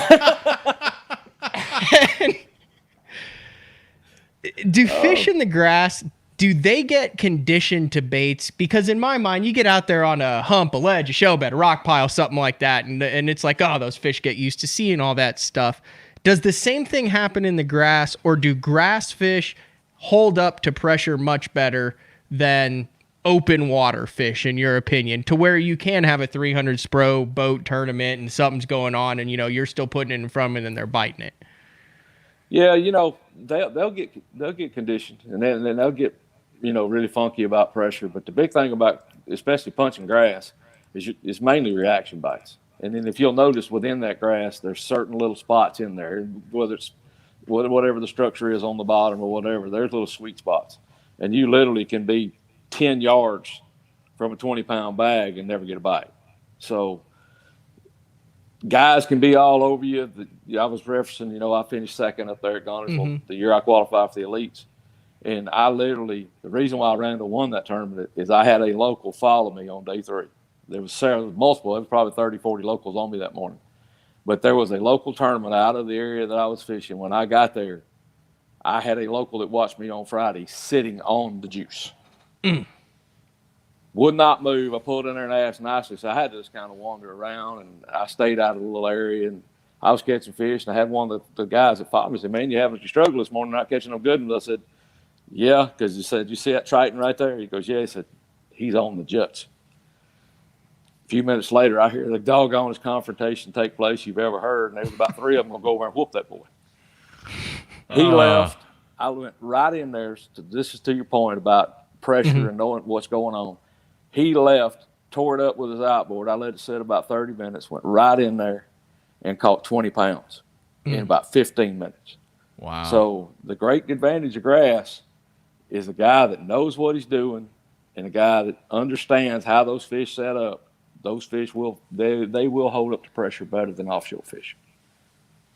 Do fish in the grass, do they get conditioned to baits? Because in my mind, you get out there on a hump, a ledge, a shell bed, a rock pile, something like that, and it's like, oh, those fish get used to seeing all that stuff. Does the same thing happen in the grass, or do grass fish hold up to pressure much better than open water fish, in your opinion, to where you can have a 300 Spro boat tournament and something's going on and, you're still putting it in front of them and they're biting it? Yeah, they'll get conditioned, and then they'll get, really funky about pressure. But the big thing about, especially punching grass, is mainly reaction bites. And then if you'll notice within that grass, there's certain little spots in there, whether it's whatever the structure is on the bottom or whatever, there's little sweet spots. And you literally can be 10 yards from a 20-pound bag and never get a bite. So guys can be all over you. I was referencing, I finished second up there at Guntersville the year I qualified for the elites. And the reason why Randall won that tournament is I had a local follow me on day 3. There was multiple, there was probably 30, 40 locals on me that morning. But there was a local tournament out of the area that I was fishing. When I got there, I had a local that watched me on Friday sitting on the juice. Would not move. I pulled in there and asked nicely, so I had to just kind of wander around, and I stayed out of the little area, and I was catching fish, and I had one of the guys that followed me say, "Man, you struggled this morning not catching them good?" And I said, "Yeah," because he said, "You see that Triton right there?" He goes, "Yeah." He said, "He's on the juts." A few minutes later, I hear the doggonest confrontation take place you've ever heard, and there was about 3 of them going to go over and whoop that boy. He left. I went right in there. This is to your point about pressure and knowing what's going on. He left, tore it up with his outboard. I let it sit about 30 minutes, went right in there and caught 20 pounds in about 15 minutes. Wow. So the great advantage of grass is a guy that knows what he's doing and a guy that understands how those fish set up. Those fish will hold up to pressure better than offshore fish.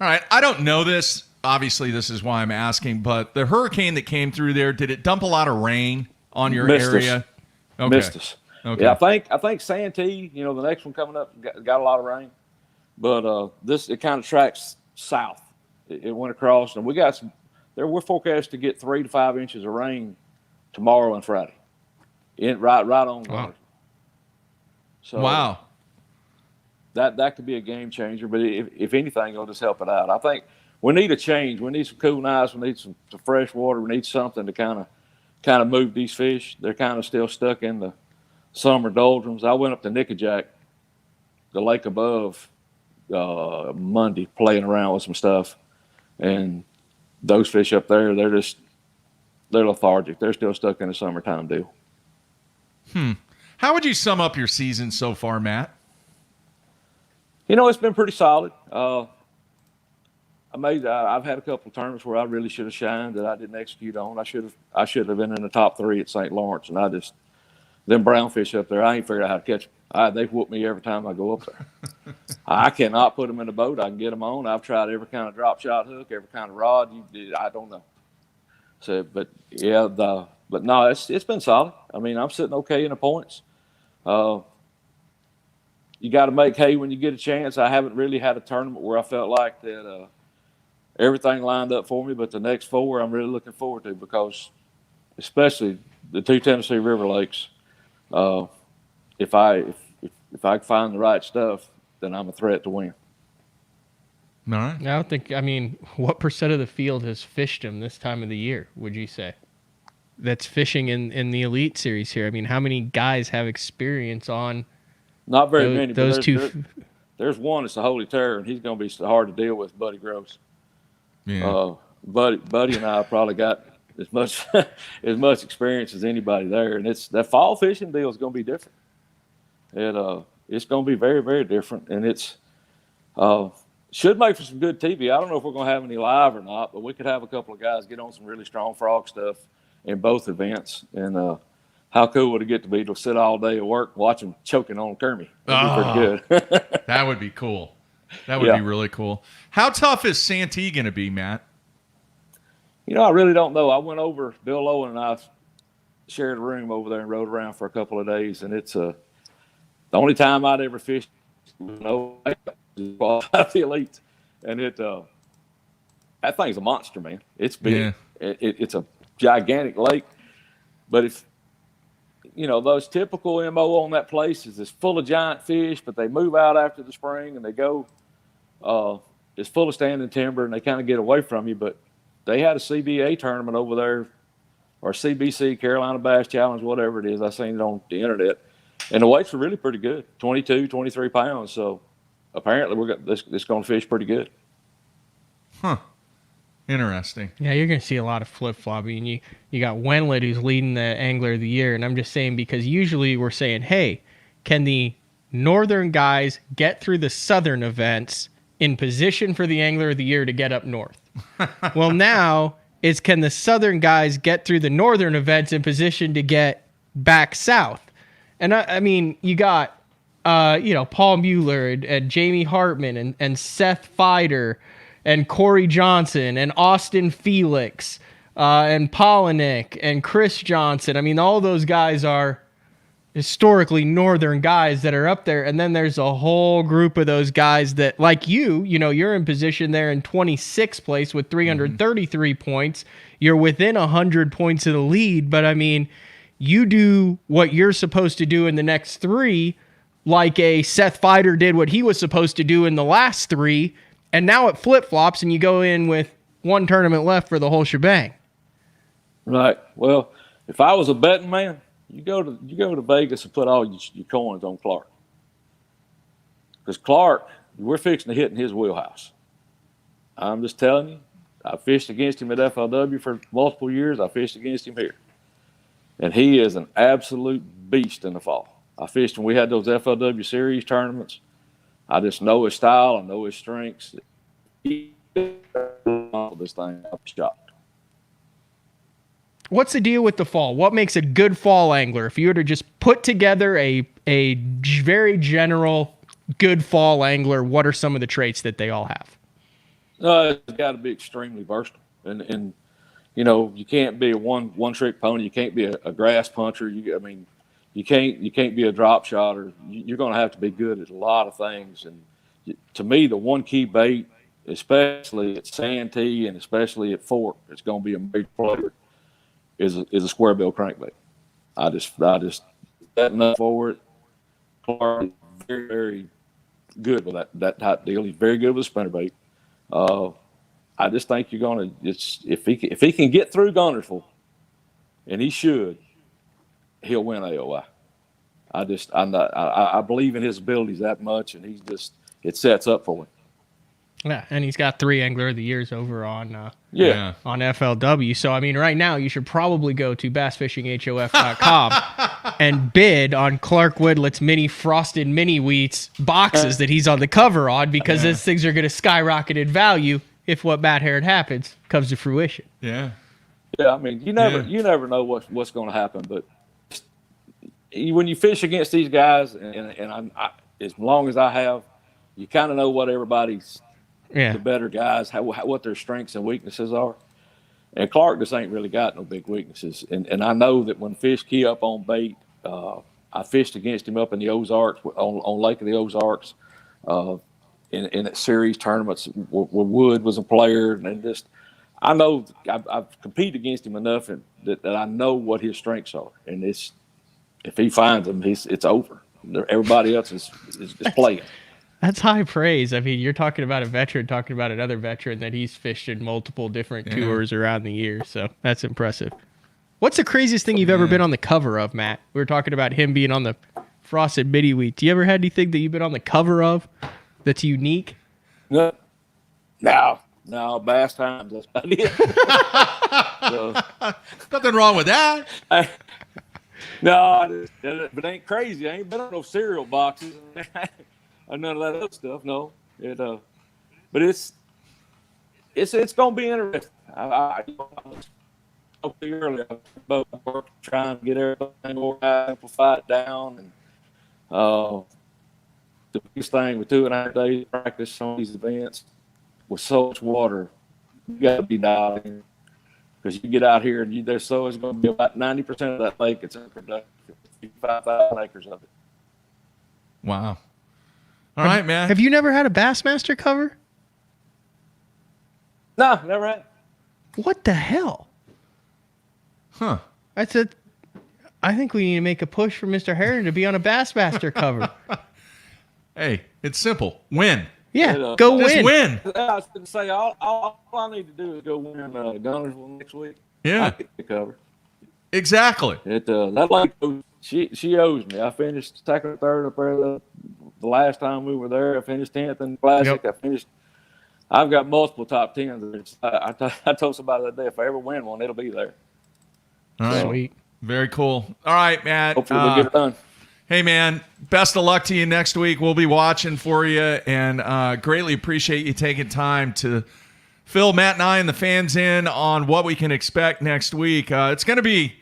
All right. I don't know this. Obviously, this is why I'm asking, but the hurricane that came through there, did it dump a lot of rain on your area? Okay. Missed us. Okay. Yeah, I think Santee, the next one coming up, got a lot of rain. But it kind of tracks south. It went across, and we're forecast to get 3 to 5 inches of rain tomorrow and Friday. Right on. Wow. So wow. That could be a game changer, but if anything, it'll just help it out. I think we need a change. We need some cool nights. We need some fresh water. We need something to kind of move these fish. They're kind of still stuck in the summer doldrums. I went up to Nickajack, the lake above, Monday, playing around with some stuff, and those fish up there, they're lethargic. They're still stuck in the summertime deal. How would you sum up your season so far, Matt? It's been pretty solid. I've had a couple of tournaments where I really should have shined that I didn't execute on. I should have been in the top 3 at St. Lawrence, and them brownfish up there, I ain't figured out how to catch them. They've whooped me every time I go up there. I cannot put them in the boat. I can get them on. I've tried every kind of drop shot hook, every kind of rod. I don't know. So, but no, it's been solid. I mean, I'm sitting okay in the points. You got to make hay when you get a chance. I haven't really had a tournament where I felt like that everything lined up for me, but the next 4 I'm really looking forward to, because especially the 2 Tennessee River Lakes. If I can find the right stuff, then I'm a threat to win. All right. I don't think. I mean, what percent of the field has fished them this time of the year? Would you say that's fishing in the Elite Series here? I mean, how many guys have experience on? Not very many. Those but two. There's one that's a holy terror, and he's going to be hard to deal with, Buddy Gross. Yeah. Buddy and I probably got as much experience as anybody there, and that fall fishing deal is going to be different. It's going to be very, very different, and it's should make for some good TV. I don't know if we're going to have any live or not, but we could have a couple of guys get on some really strong frog stuff in both events. And how cool would it get to be to sit all day at work and watch them choking on Kermie? That'd be pretty good. That would be cool. That would be really cool. How tough is Santee going to be, Matt? I really don't know. I went over, Bill Lowen and I shared a room over there and rode around for a couple of days, and it's the only time I'd ever fished, qualified the Elite, and that thing's a monster, man. It's big. Yeah. It's a gigantic lake, but if those typical MO on that place is it's full of giant fish, but they move out after the spring and they go. It's full of standing timber, and they kind of get away from you. But they had a CBA tournament over there, or CBC, Carolina Bass Challenge, whatever it is. I seen it on the internet. And the weights were really pretty good, 22, 23 pounds. So apparently it's going to fish pretty good. Huh. Interesting. Yeah, you're going to see a lot of flip-flopping. You got Wenlet, who's leading the Angler of the Year, and I'm just saying because usually we're saying, hey, can the northern guys get through the southern events in position for the Angler of the Year to get up north? Well, now it's can the southern guys get through the northern events in position to get back south? And I mean, you got, Paul Mueller and Jamie Hartman and Seth Feider and Corey Johnson and Austin Felix and Polinick and Chris Johnson. I mean, all those guys are historically northern guys that are up there. And then there's a whole group of those guys that, like you're in position there in 26th place with 333 points. You're within 100 points of the lead. But, I mean, you do what you're supposed to do in the next 3, like a Seth Feider did what he was supposed to do in the last 3, and now it flip-flops and you go in with 1 tournament left for the whole shebang. Right. Well, if I was a betting man, you go to Vegas and put all your coins on Clark. Because Clark, we're fixing to hit in his wheelhouse. I'm just telling you, I fished against him at FLW for multiple years. I fished against him here. And he is an absolute beast in the fall. I fished when we had those FLW series tournaments. I just know his style. I know his strengths. This thing, I'm shocked. What's the deal with the fall? What makes a good fall angler? If you were to just put together a very general good fall angler, what are some of the traits that they all have? It's got to be extremely versatile. And you can't be a one trick pony. You can't be a grass puncher. You can't be a drop shotter. You're going to have to be good at a lot of things. And to me, the one key bait, especially at Santee and especially at Fork, it's going to be a major player, is a square bill crankbait. I just setting up for it. Clark is very, very good with that type deal. He's very good with a spinnerbait. I just think you're going to if he can get through Guntersville, and he should, he'll win AOI. I believe in his abilities that much, and it sets up for him. Yeah, and he's got 3 Angler of the Years over on on FLW. So I mean, right now you should probably go to bassfishinghof.com and bid on Clark Woodlet's mini frosted mini wheats boxes that he's on the cover on because those things are going to skyrocket in value if what Matt Herron happens comes to fruition. Yeah. Yeah, I mean, you never know what's going to happen, but when you fish against these guys, and I, as long as I have, you kind of know what everybody's the better guys, what their strengths and weaknesses are. And Clark just ain't really got no big weaknesses. And I know that when fish key up on bait, I fished against him up in the Ozarks, on Lake of the Ozarks, in at series tournaments where Wood was a player. And just, I know I've competed against him enough that I know what his strengths are. And if he finds them, it's over. Everybody else is just playing. That's high praise. I mean, you're talking about a veteran talking about another veteran that he's fished in multiple different tours around the year. So that's impressive. What's the craziest thing you've ever been on the cover of, Matt? We were talking about him being on the frosted mini wheat. Do you ever had anything that you've been on the cover of that's unique? No, bass times. That's about it. Nothing wrong with that. No, but it ain't crazy. I ain't been on no cereal boxes. None of that other stuff, no. But it's gonna be interesting. I spoke to you earlier about trying to get everything organized, amplify it down, and the biggest thing with 2.5 days of practice on these events with so much water, you got to be dialed in because you get out here and it's going to be about 90% of that lake. It's in production, 5,000 acres of it. Wow. All right, man. Have you never had a Bassmaster cover? No, never had. What the hell? Huh. I think we need to make a push for Mr. Herron to be on a Bassmaster cover. Hey, it's simple. Win. Yeah, go win. Just win. I was going to say, all I need to do is go win Guntersville next week. Yeah. I get the cover. Exactly. That lake, she owes me. I finished second, third up there the last time we were there. I finished 10th in the Classic. Yep. I've got multiple top 10s. I told somebody that day, if I ever win one, it'll be there. All right. Sweet. Very cool. All right, Matt. Hopefully we'll get it done. Hey, man, best of luck to you next week. We'll be watching for you, and greatly appreciate you taking time to fill Matt and I and the fans in on what we can expect next week. It's going to be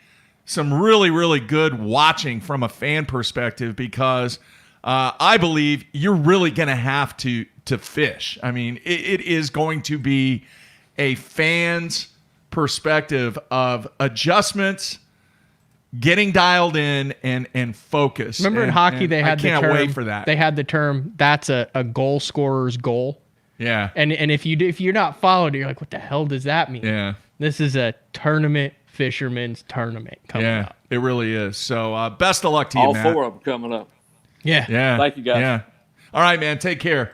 some really, really good watching from a fan perspective because I believe you're really going to have to fish. I mean, it is going to be a fan's perspective of adjustments, getting dialed in and focus. Remember in hockey they had I can't the term, wait for that. They had the term that's a goal scorer's goal. Yeah. And if you're not followed, you're like, what the hell does that mean? Yeah. This is a tournament, fisherman's tournament coming up. It really is. So best of luck to you, All Matt. 4 of them coming up. Yeah. Yeah. Thank you, guys. Yeah. All right, man. Take care.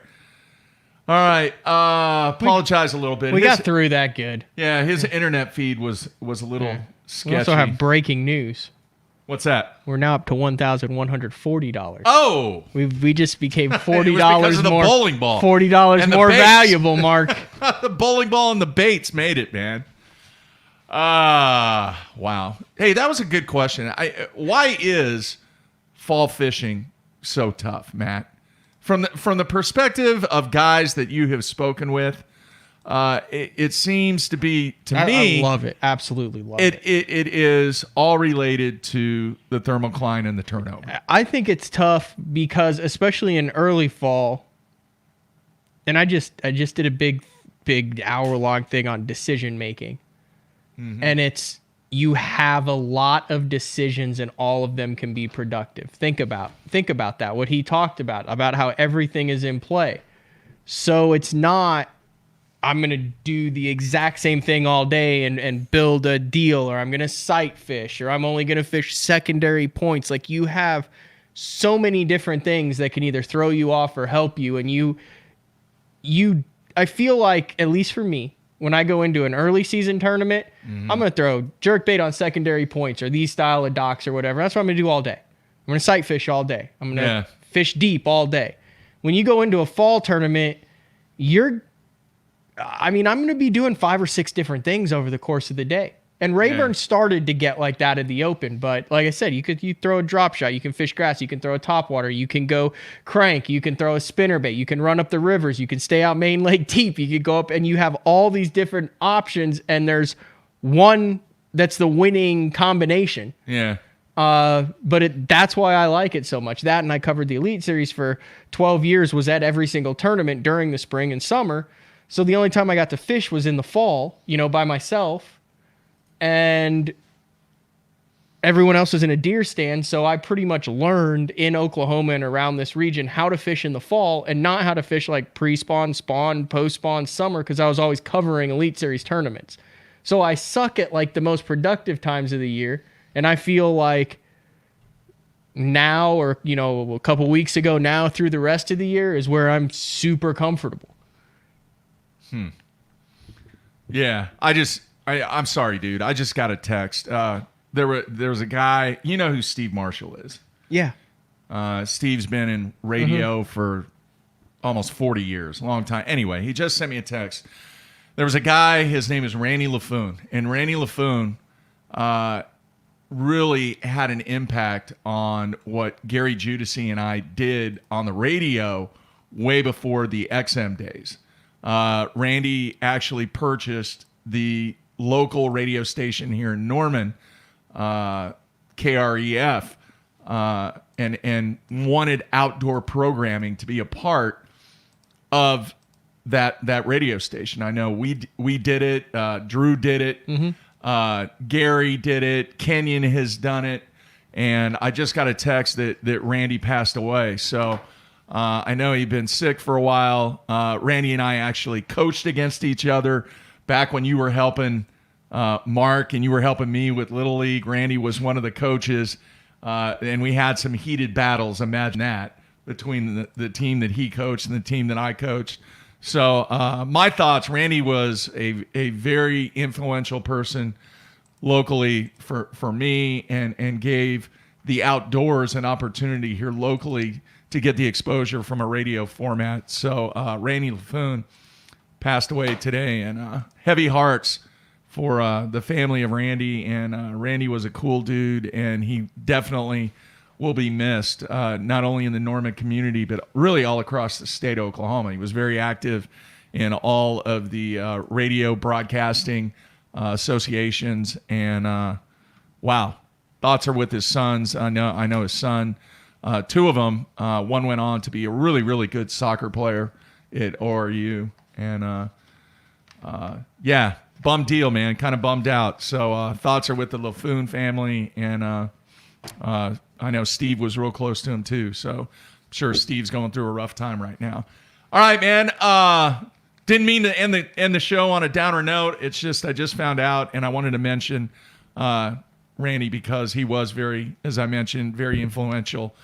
All right. Apologize a little bit. We got through that good. Yeah, his internet feed was a little sketchy. We also have breaking news. What's that? We're now up to $1,140. Oh, we just became $40 because of the more bowling ball. $40 more valuable, Mark. The bowling ball and the baits made it, man. Wow. Hey, that was a good question. Why is fall fishing so tough, Matt? From the perspective of guys that you have spoken with, it seems to be, to me, I love it. Absolutely love it. It is all related to the thermocline and the turnover. I think it's tough because, especially in early fall, and I just did a big hour-long thing on decision making, and it's you have a lot of decisions and all of them can be productive. Think about that. What he talked about how everything is in play. So it's not, I'm going to do the exact same thing all day and build a deal, or I'm going to sight fish, or I'm only going to fish secondary points. Like, you have so many different things that can either throw you off or help you. And I feel like, at least for me, when I go into an early season tournament, I'm going to throw jerkbait on secondary points or these style of docks or whatever. That's what I'm going to do all day. I'm going to sight fish all day. I'm going to fish deep all day. When you go into a fall tournament, I'm going to be doing 5 or 6 different things over the course of the day. And Rayburn started to get like that at the Open, but like I said, you throw a drop shot, you can fish grass, you can throw a topwater, you can go crank, you can throw a spinnerbait, you can run up the rivers, you can stay out main lake deep, you could go up, and you have all these different options, and there's one that's the winning combination. Yeah. But that's why I like it so much. That, and I covered the Elite Series for 12 years, was at every single tournament during the spring and summer. So the only time I got to fish was in the fall, by myself. And everyone else was in a deer stand, so I pretty much learned in Oklahoma and around this region how to fish in the fall and not how to fish like pre-spawn, spawn, post-spawn, summer, because I was always covering Elite Series tournaments. So I suck at like the most productive times of the year, and I feel like now, or a couple weeks ago now through the rest of the year, is where I'm super comfortable. Yeah, I'm sorry, dude. I just got a text. There was a guy, you know who Steve Marshall is? Yeah. Steve's been in radio for almost 40 years, a long time. Anyway, he just sent me a text. There was a guy, his name is Randy LeFoun, and Randy LeFoun really had an impact on what Gary Judici and I did on the radio way before the XM days. Randy actually purchased the local radio station here in Norman, KREF, and wanted outdoor programming to be a part of that radio station. I know we did it. Drew did it. Gary did it. Kenyon has done it. And I just got a text that Randy passed away. So I know he'd been sick for a while. Randy and I actually coached against each other back when you were helping Mark and you were helping me with Little League. Randy was one of the coaches. And we had some heated battles. Imagine that, between the team that he coached and the team that I coached. So my thoughts, Randy was a very influential person locally for me, and gave the outdoors an opportunity here locally to get the exposure from a radio format. So Randy LeFoun passed away today, and heavy hearts for the family of Randy. And Randy was a cool dude, and he definitely will be missed, not only in the Norman community, but really all across the state of Oklahoma. He was very active in all of the radio broadcasting associations, and wow, thoughts are with his sons. I know his son, two of them. One went on to be a really, really good soccer player at ORU, and yeah, bummed deal, man. Kind of bummed out. So thoughts are with the LeFoun family, and I know Steve was real close to him too, so I'm sure Steve's going through a rough time right now. All right, man. Didn't mean to end the show on a downer note. It's just I just found out, and I wanted to mention Randy because he was very, as I mentioned, very influential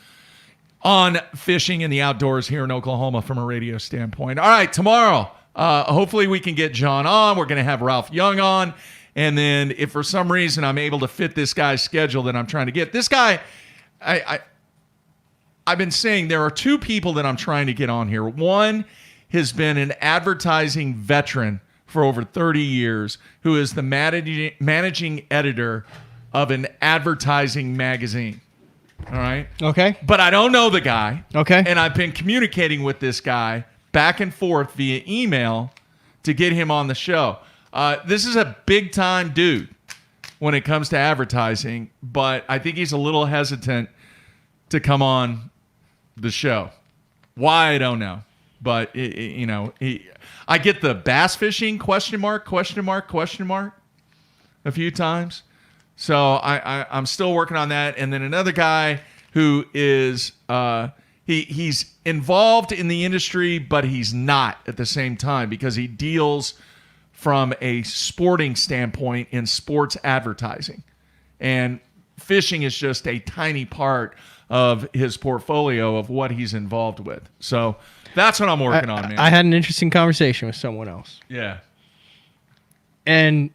on fishing in the outdoors here in Oklahoma from a radio standpoint. All right, tomorrow, hopefully we can get John on. We're going to have Ralph Young on. And then if for some reason I'm able to fit this guy's schedule that I'm trying to get, this guy, I've been saying there are two people that I'm trying to get on here. One has been an advertising veteran for over 30 years, who is the managing editor of an advertising magazine. All right? Okay. But I don't know the guy. Okay. And I've been communicating with this guy back and forth via email to get him on the show. This is a big-time dude when it comes to advertising, but I think he's a little hesitant to come on the show. Why, I don't know. But, I get the bass fishing ? A few times. So I'm still working on that. And then another guy who is he's involved in the industry, but he's not at the same time, because he deals from a sporting standpoint in sports advertising. And fishing is just a tiny part of his portfolio of what he's involved with. So that's what I'm working on, man. I had an interesting conversation with someone else. Yeah. And,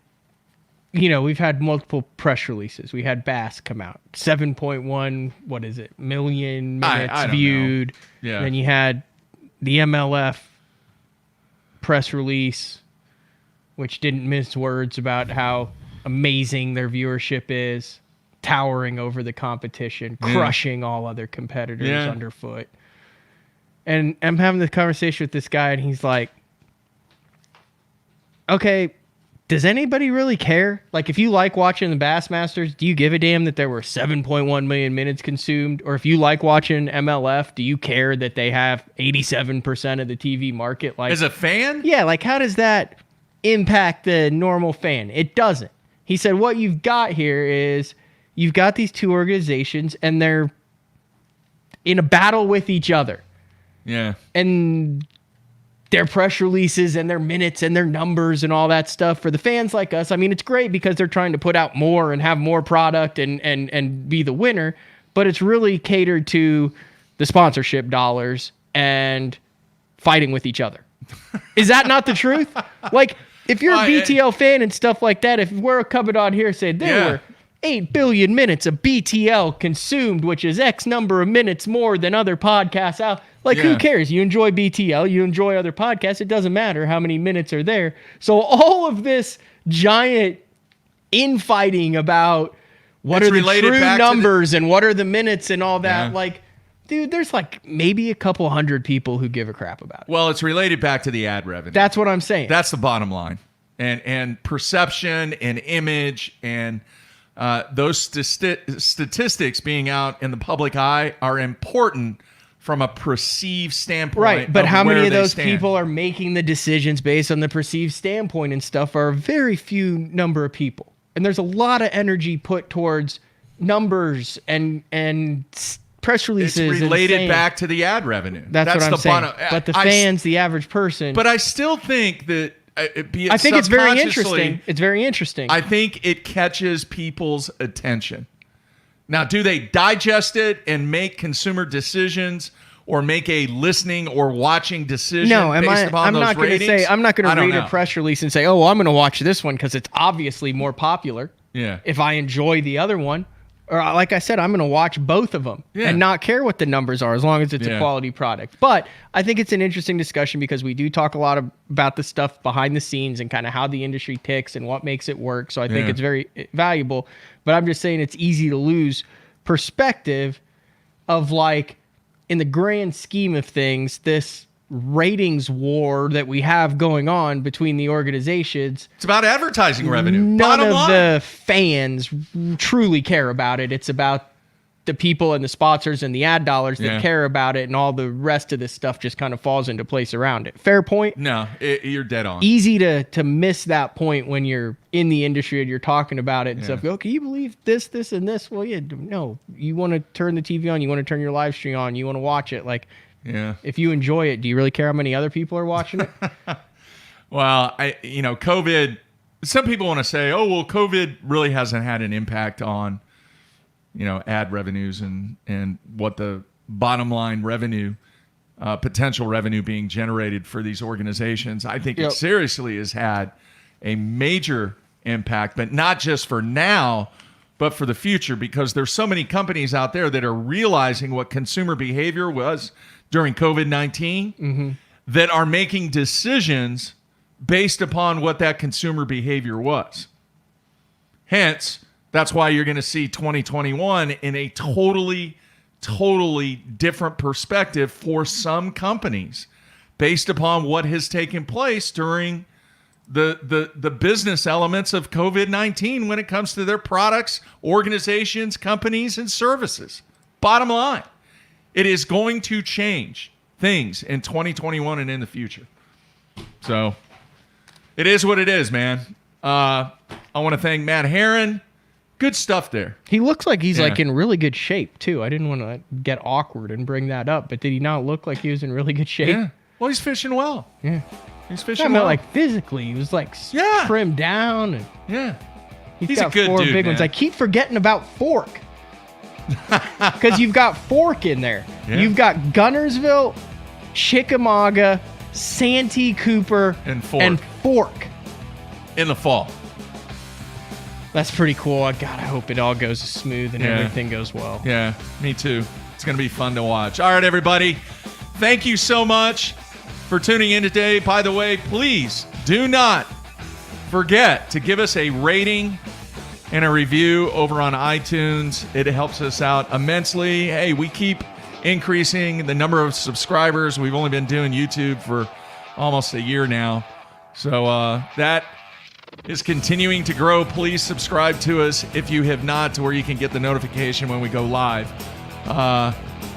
we've had multiple press releases. We had Bass come out. 7.1, million minutes viewed. Know. Yeah. Then you had the MLF press release, which didn't mince words about how amazing their viewership is, towering over the competition, crushing all other competitors underfoot. And I'm having this conversation with this guy, and he's like, okay, does anybody really care? Like, if you like watching the Bassmasters, do you give a damn that there were 7.1 million minutes consumed? Or if you like watching MLF, do you care that they have 87% of the TV market? Like, as a fan? Yeah, like, how does that impact the normal fan? It doesn't. He said, what you've got here is you've got these two organizations, and they're in a battle with each other. Yeah. And their press releases and their minutes and their numbers and all that stuff for the fans like us. I mean, it's great because they're trying to put out more and have more product and be the winner, but it's really catered to the sponsorship dollars and fighting with each other. Is that not the truth? Like, if you're a BTL fan and stuff like that, if we're coming on here saying there were 8 billion minutes of BTL consumed, which is X number of minutes more than other podcasts out. Like, who cares? You enjoy BTL, you enjoy other podcasts. It doesn't matter how many minutes are there. So all of this giant infighting about what are the true numbers and what are the minutes and all that, like, dude, there's like maybe a couple hundred people who give a crap about it. Well, it's related back to the ad revenue. That's what I'm saying. That's the bottom line. And perception and image and those statistics being out in the public eye are important from a perceived standpoint. Right, but how many of those people are making the decisions based on the perceived standpoint and stuff are a very few number of people. And there's a lot of energy put towards numbers and press releases. It's related back to the ad revenue. That's what I'm saying. But the fans, the average person. But I still think that I think it's very interesting. It's very interesting. I think it catches people's attention. Now, do they digest it and make consumer decisions or make a listening or watching decision based upon those ratings? I'm not going to read a press release and say, oh, well, I'm going to watch this one because it's obviously more popular. Yeah. If I enjoy the other one. Or like I said, I'm going to watch both of them and not care what the numbers are as long as it's a quality product. But I think it's an interesting discussion because we do talk a lot about the stuff behind the scenes and kind of how the industry ticks and what makes it work. So I think it's very valuable. But I'm just saying it's easy to lose perspective of, like, in the grand scheme of things, this ratings war that we have going on between the organizations. It's about advertising revenue. None of the fans truly care about it. It's about the people and the sponsors and the ad dollars that care about it, and all the rest of this stuff just kind of falls into place around it. Fair point? No, you're dead on. Easy to miss that point when you're in the industry and you're talking about it and stuff. Go, can you believe this, and this? Well, no. You want to turn the TV on. You want to turn your live stream on. You want to watch it. Like, if you enjoy it, do you really care how many other people are watching it? Well, COVID, some people want to say, oh, well, COVID really hasn't had an impact on, ad revenues and what the bottom line revenue, potential revenue being generated for these organizations. I think it seriously has had a major impact, but not just for now, but for the future, because there's so many companies out there that are realizing what consumer behavior was during COVID-19 that are making decisions based upon what that consumer behavior was. Hence, that's why you're going to see 2021 in a totally different perspective for some companies based upon what has taken place during the business elements of COVID-19 when it comes to their products, organizations, companies, and services. Bottom line, it is going to change things in 2021 and in the future. So it is what it is, man. I want to thank Matt Herron. Good stuff there. He looks like he's like in really good shape too. I didn't want to get awkward and bring that up, but did he not look like he was in really good shape? Yeah. Well, he's fishing well. Yeah. He's fishing well. Like physically, he was like trimmed down. And he's got a good 4 dude, big man. ones. I keep forgetting about Fork. Because you've got Fork in there. Yeah. You've got Guntersville, Chickamauga, Santee Cooper, and Fork. In the fall. That's pretty cool. God, I hope it all goes smooth and everything goes well. Yeah, me too. It's going to be fun to watch. All right, everybody. Thank you so much for tuning in today. By the way, please do not forget to give us a rating and a review over on iTunes. It helps us out immensely. Hey, we keep increasing the number of subscribers. We've only been doing YouTube for almost a year now. So that is continuing to grow. Please subscribe to us if you have not, to where you can get the notification when we go live.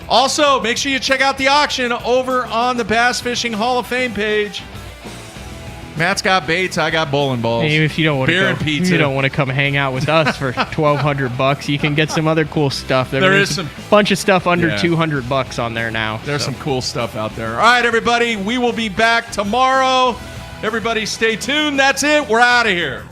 Also, make sure you check out the auction over on the Bass Fishing Hall of Fame page. Matt's got baits. I got bowling balls. And if you don't want beer to and pizza. you don't want to come hang out with us for $1,200, you can get some other cool stuff. There is some bunch of stuff under $200 on there now. There's some cool stuff out there. All right, everybody, we will be back tomorrow. Everybody, stay tuned. That's it. We're out of here.